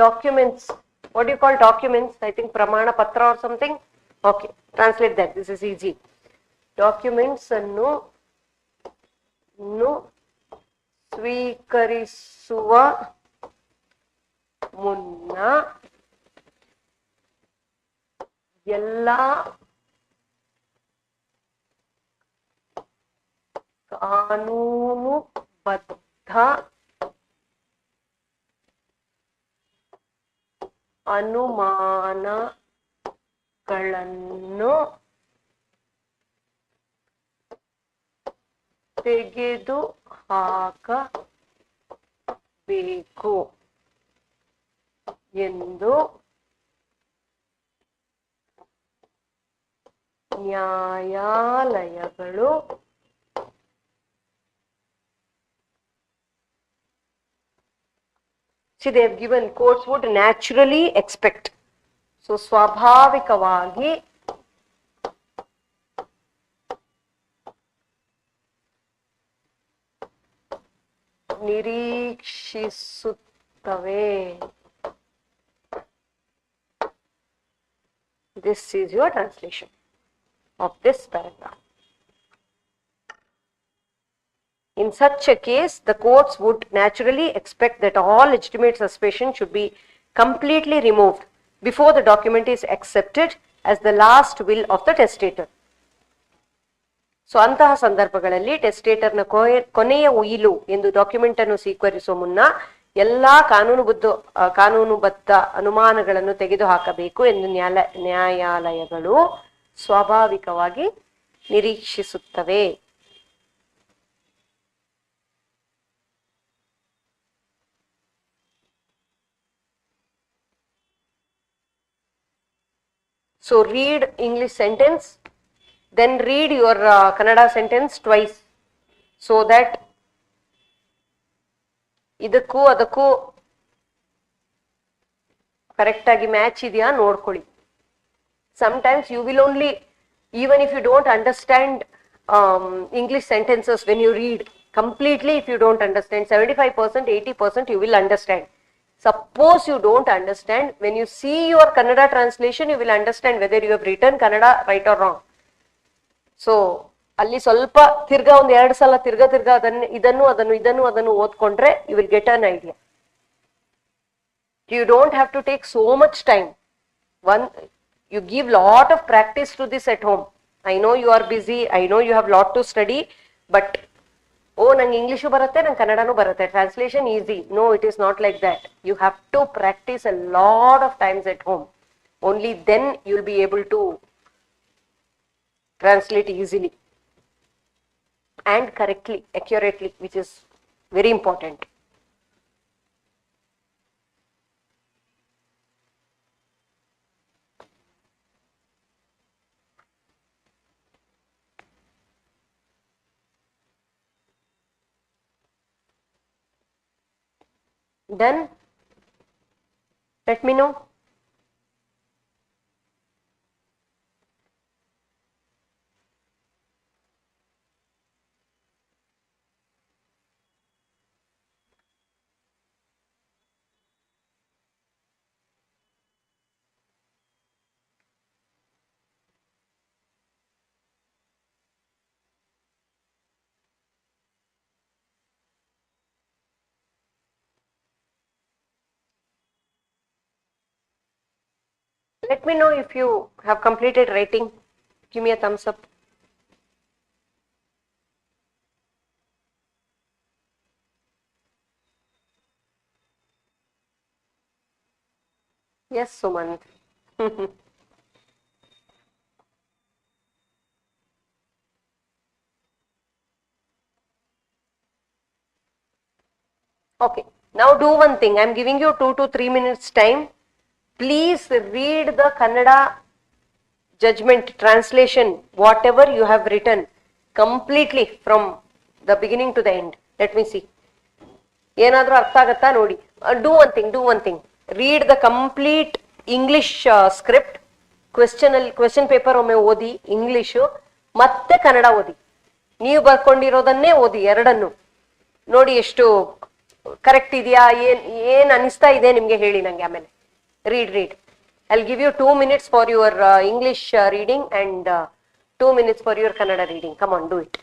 documents, what do you call documents? I think pramana patra or something. Okay, translate that. This is easy. Documents annu ಸ್ವೀಕರಿಸುವ ಮುನ್ನ ಎಲ್ಲ ಕಾನೂನುಬದ್ಧ ಅನುಮಾನಗಳನ್ನು ತೆಗೆದು ಹಾಕಬೇಕು ಎಂದು ನ್ಯಾಯಾಲಯಗಳು See, they have given courts would naturally expect. So ಸ್ವಾಭಾವಿಕವಾಗಿ ನಿರೀಕ್ಷಿಸುತ್ತವೆ. This is your translation of this paragraph. In such a case, the courts would naturally expect that all legitimate suspicion should be completely removed before the document is accepted as the last will of the testator. So ಅಂತಹ ಸಂದರ್ಭಗಳಲ್ಲಿ ಟೆಸ್ಟೇಟರ್ನ ಕೊನೆಯ ಉಯಿಲು ಎಂದು document ಅನ್ನು ಸ್ವೀಕರಿಸುವ ಮುನ್ನ ಎಲ್ಲಾ ಕಾನೂನುಬದ್ಧ ಅನುಮಾನಗಳನ್ನು ತೆಗೆದುಹಾಕಬೇಕು ಎಂದು ನ್ಯಾಯಾಲಯಗಳು ಸ್ವಾಭಾವಿಕವಾಗಿ ನಿರೀಕ್ಷಿಸುತ್ತವೆ. So read English sentence, then read your Kannada sentence twice, so that ಇದಕ್ಕೂ ಅದಕ್ಕೂ ಕರೆಕ್ಟ್ ಆಗಿ ಮ್ಯಾಚ್ ಇದೆಯಾ ನೋಡ್ಕೊಳ್ಳಿ. Sometimes you will only, even if you don't understand English sentences when you read completely, if you don't understand 75%, 80% you will understand. Suppose you don't understand, when you see your Kannada translation, you will understand whether you have written Kannada right or wrong. So, ಅಲ್ಲಿ ಸ್ವಲ್ಪ ತಿರ್ಗಾ ಒಂದು 2 ಸಲ ತಿರ್ಗಾ ಇದನ್ನು ಓದ್ಕೊಂಡ್ರೆ you will get an idea. You don't have to take so much time. You give lot of practice to this at home. I know you are busy, I know you have lot to study, but ನಂಗೆ English ಬರುತ್ತೆ, ನಂಗೆ ಕನ್ನಡನೂ ಬರುತ್ತೆ, translation easy. No, it is not like that. You have to practice a lot of times at home. Only then you will be able to translate easily and correctly, accurately, which is very important. Done? Let me know. Let me know if you have completed writing. Give me a thumbs up. Yes, Sumant. Okay, now do one thing. I am giving you 2 to 3 minutes time. Please read the Kannada judgment translation, whatever you have written, completely from the beginning to the end. Let me see. ಏನಾದರೂ ಅರ್ಥ ಆಗತ್ತಾ ನೋಡಿ. Do one thing. Read the complete English script. Question paper ಒಮ್ಮೆ ಓದಿ English, ಮತ್ತೆ ಕನ್ನಡ ಓದಿ. ನೀವು ಬರ್ಕೊಂಡಿರೋದನ್ನೇ ಓದಿ, ಎರಡನ್ನು ನೋಡಿ ಎಷ್ಟು ಕರೆಕ್ಟ್ ಇದೆಯಾ, ಏನ್ ಅನಿಸ್ತಾ ಇದೆ ನಿಮ್ಗೆ ಹೇಳಿ ನಂಗೆ ಆಮೇಲೆ. Read. I'll give you 2 minutes for your English reading and 2 minutes for your Kannada reading. Come on, do it.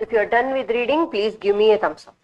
If you are done with reading, please give me a thumbs up.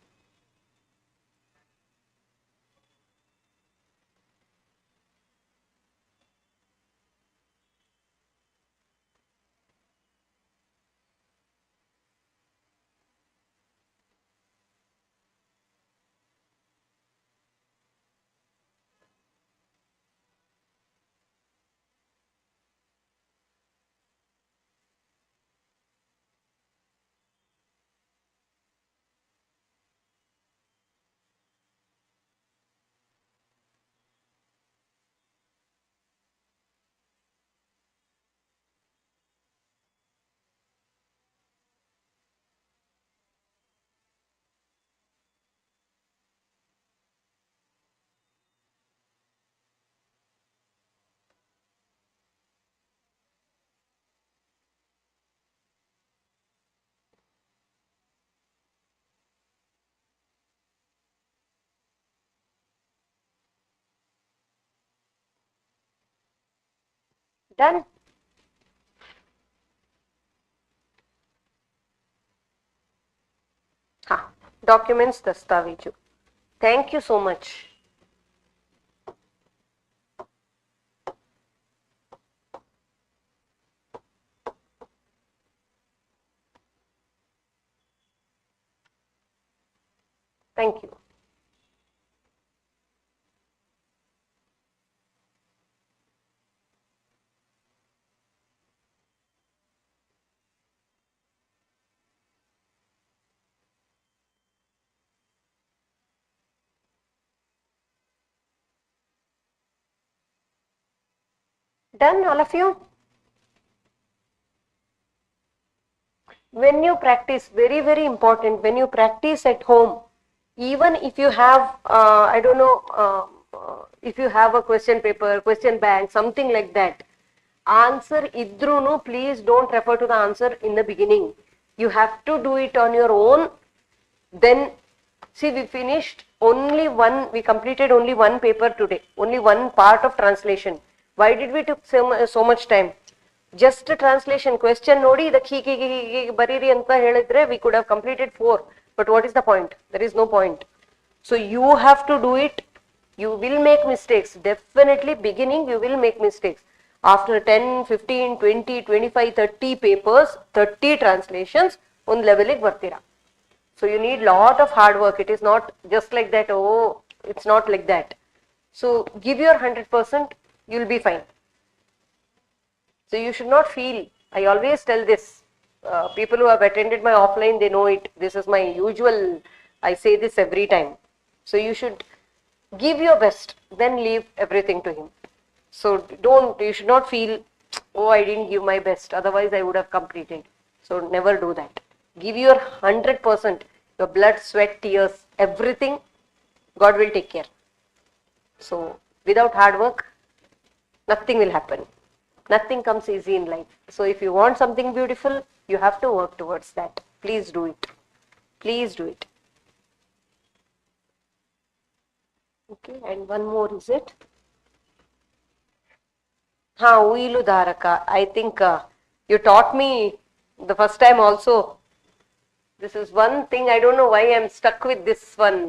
Done? Documents dastaviju. Thank you so much. Thank you. Done, all of you? When you practice, very, very important, when you practice at home, even if you have, I don't know, if you have a question paper, question bank, something like that, answer idrunu, please don't refer to the answer in the beginning. You have to do it on your own. Then, see, we finished only one, we completed only one paper today, only one part of translation. Why did we took so much time? Just a translation question nodi idಕ್ಕೆ bariri anta helidre we could have completed 4, but what is the point? There is no point. So you have to do it. You will make mistakes, definitely. Beginning you will make mistakes. After 10, 15, 20, 25, 30 papers, 30 translations, one level ಗೆ ಬರ್ತೀರಾ. So you need lot of hard work. It is not just like that. Oh, it's not like that. So give your 100%, you'll be fine. So you should not feel, I always tell this, people who have attended my offline, they know it. This is my usual, I say this every time. So you should give your best, then leave everything to him. So you should not feel, oh, I didn't give my best, otherwise I would have completed. So never do that. Give your 100%, your blood, sweat, tears, everything. God will take care. So without hard work, nothing will happen. Nothing comes easy in life. So if you want something beautiful, you have to work towards that. Please do it. Please do it. Okay, and one more, is it? Uilu Dharaka. I think you taught me the first time also. This is one thing, I don't know why I'm stuck with this one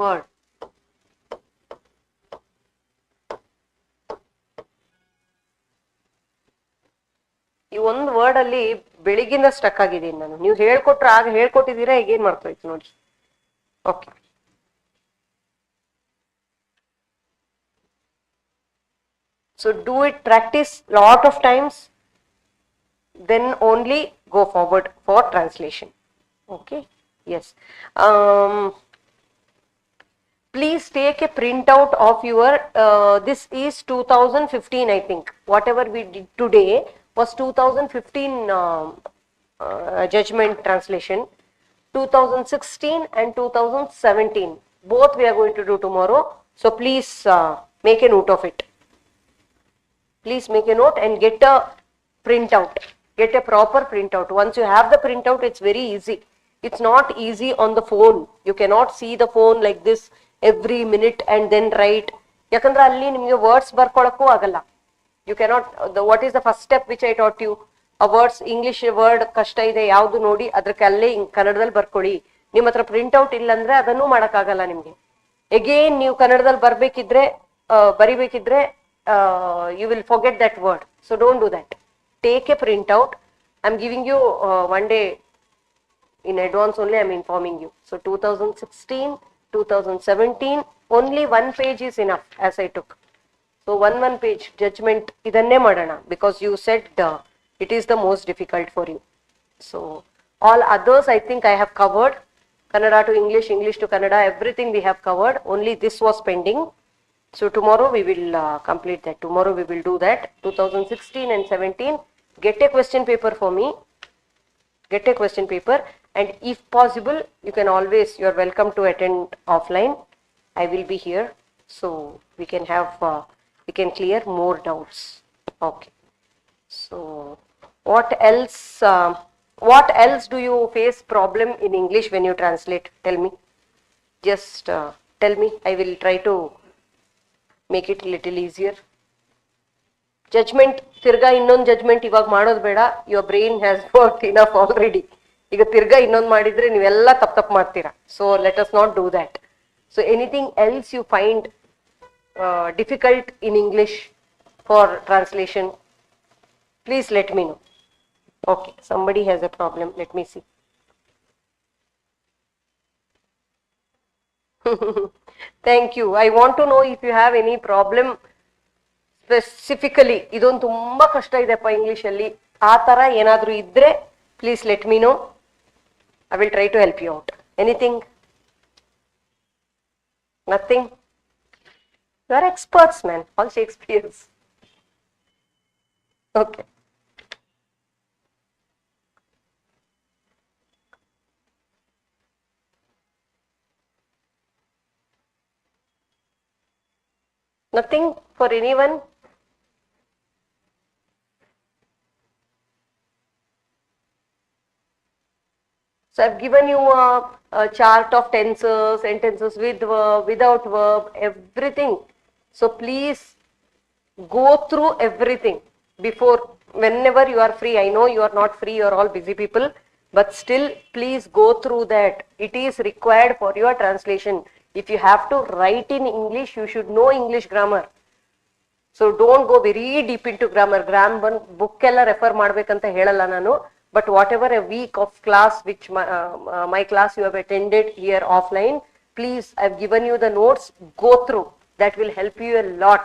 word. ಈ ಒಂದು word ಅಲ್ಲಿ ಬೆಳಿಗ್ಗಿಂದ stuck ಆಗಿದ್ದೀನಿ ನಾನು. ನೀವು ಹೇಳ್ಕೊಟ್ರೆ ಆಗ ಹೇಳ್ಕೊಟ್ಟಿದ್ದೀರಾ, ಈಗ ಏನ್ ಮಾಡ್ತೋಯ್ತು ನೋಡಿ. Okay, so do it, practice lot of times, then only go forward for translation. Okay, yes. Please take a printout of your, this is 2015, I think. Whatever we did today was 2015 judgment translation. 2016 and 2017, both we are going to do tomorrow. So please make a note of it. Please make a note and get a printout. Get a proper printout. Once you have the printout, it's very easy. It's not easy on the phone. You cannot see the phone like this every minute and then write. Yakandra alli nimge words barkolakku agalla. You cannot, what is the first step which I taught you? Words English word ಕಷ್ಟ ಇದೆ ಯಾವ್ದು ನೋಡಿ ಅದ್ರಕ್ಕೆ ಅಲ್ಲೇ ಕನ್ನಡದಲ್ಲಿ ಬರ್ಕೊಳ್ಳಿ. ನಿಮ್ಮ ಹತ್ರ printout ಇಲ್ಲ ಅಂದ್ರೆ ಅದನ್ನೂ ಮಾಡಕ್ಕಾಗಲ್ಲ ನಿಮ್ಗೆ. ಎಗೇನ್ ನೀವು ಕನ್ನಡದಲ್ಲಿ ಬರಿಬೇಕಿದ್ರೆ you will forget that word. So don't do that. Take a print out. I am giving you one day in advance only. I am informing you. So 2016, 2017, only one page is enough as I took. So one page judgment idanne madana because you said it is the most difficult for you. So all others I think I have covered. Kannada to English, English to Kannada, everything we have covered. Only this was pending. So tomorrow we will complete that. Tomorrow we will do that. 2016 and 17, get a question paper for me. Get a question paper, and if possible you can always, you are welcome to attend offline. I will be here, so we can have we can clear more doubts. Okay, so what else do you face problem in English when you translate? Tell me, just tell me. I will try to make it little easier. Judgement ತಿರ್ಗಾ ಇನ್ನೊಂದು judgement ಇವಾಗ ಮಾಡೋದು ಬೇಡ. Your brain has work enough already. ಈಗ ತಿರ್ಗಾ ಇನ್ನೊಂದು ಮಾಡಿದ್ರೆ ನೀವೆಲ್ಲ ತಪ್ಪು ಮಾಡ್ತೀರಾ. So let us not do that. So anything else you find difficult in English for translation, please let me know. Okay, somebody has a problem. Let me see. Thank you. I want to know if you have any problem specifically. ಇದೊಂದು ತುಂಬಾ ಕಷ್ಟ ಇದೆಪ್ಪ English ಅಲ್ಲಿ, ಆ ತರ ಏನಾದ್ರೂ ಇದ್ರೆ please let me know. I will try to help you out. Anything? Nothing? You are experts man, all Shakespeares. Okay, nothing for anyone? So I've given you a chart of tenses, sentences with verb, without verb, everything. So please go through everything before, whenever you are free. I know you are not free, you are all busy people, but still please go through that. It is required for your translation. If you have to write in English, you should know English grammar. So don't go very deep into grammar. Grammar book ella refer ಮಾಡಬೇಕಂತ ಹೇಳಲ್ಲ ನಾನು. But whatever a week of class which my class you have attended here offline, please, I've given you the notes, go through. That will help you a lot.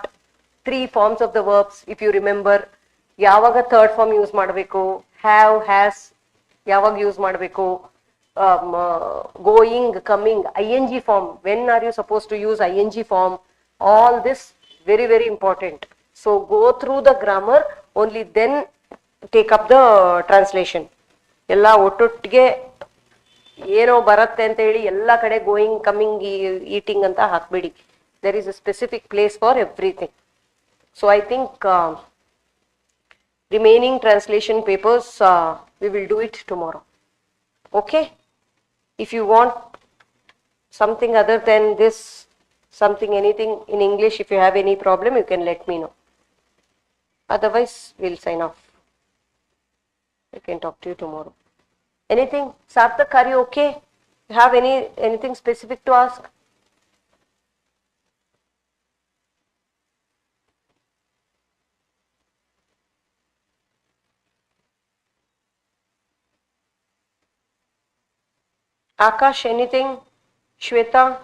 3 forms of the verbs, if you remember. ಯಾವಾಗ third form use ಮಾಡಬೇಕು, have, has ಯಾವಾಗ use ಮಾಡಬೇಕು, going, coming, ing form, when are you supposed to use ing form, all this very very important. So go through the grammar, only then take up the translation. ಎಲ್ಲ ಒಟ್ಟೊಟ್ಟಿಗೆ ಏನೋ ಬರುತ್ತೆ ಅಂತ ಹೇಳಿ ಎಲ್ಲ ಕಡೆ ಗೋಯಿಂಗ್, ಕಮಿಂಗ್, ಈಟಿಂಗ್ ಅಂತ ಹಾಕ್ಬೇಡಿ. there is a specific place for everything. So I think remaining translation papers we will do it tomorrow. Okay, if you want something other than this, something, anything in English, if you have any problem you can let me know. Otherwise we'll sign off. I can talk to you tomorrow. Anything? Sarthak, are you okay? You have anything specific to ask? Akash, anything? Shweta?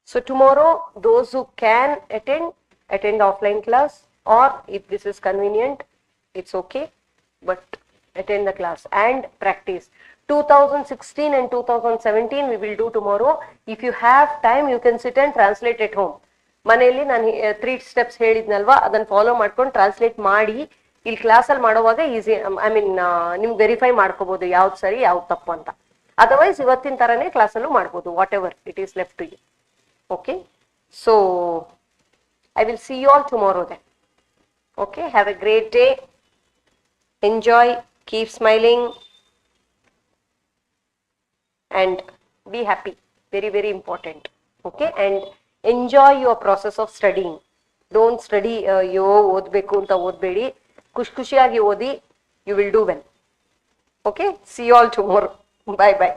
So tomorrow, those who can attend offline class, or if this is convenient, it's okay, but attend the class and practice. 2016 and 2017 we will do tomorrow. If you have time, you can sit and translate at home. ಮನೆಯಲ್ಲಿ ನಾನು 3 steps ಹೇಳಿದ್ನಲ್ವಾ, ಅದನ್ನ follow ಮಾಡ್ಕೊಂಡು translate ಮಾಡಿ ಇಲ್ಲಿ ಕ್ಲಾಸಲ್ಲಿ ಮಾಡೋವಾಗ easy, I mean ನಿಮ್ಗೆ verify ಮಾಡ್ಕೋಬಹುದು ಯಾವ್ದು ಸರಿ ಯಾವ್ದು ತಪ್ಪು ಅಂತ. ಅದರ್ವೈಸ್ ಇವತ್ತಿನ ತರನೇ ಕ್ಲಾಸಲ್ಲೂ ಮಾಡ್ಬೋದು, whatever it is left to you. Okay, so I will see you all tomorrow then. Okay, have a great day. Enjoy, keep smiling, and be happy. Very, very important. Okay, and enjoy your process of studying. Don't study ಅಯ್ಯೋ ಓದಬೇಕು ಅಂತ ಓದಬೇಡಿ, ಖುಷಿಯಾಗಿ ಓದಿ. You will do well. Okay, see you all tomorrow. Bye bye.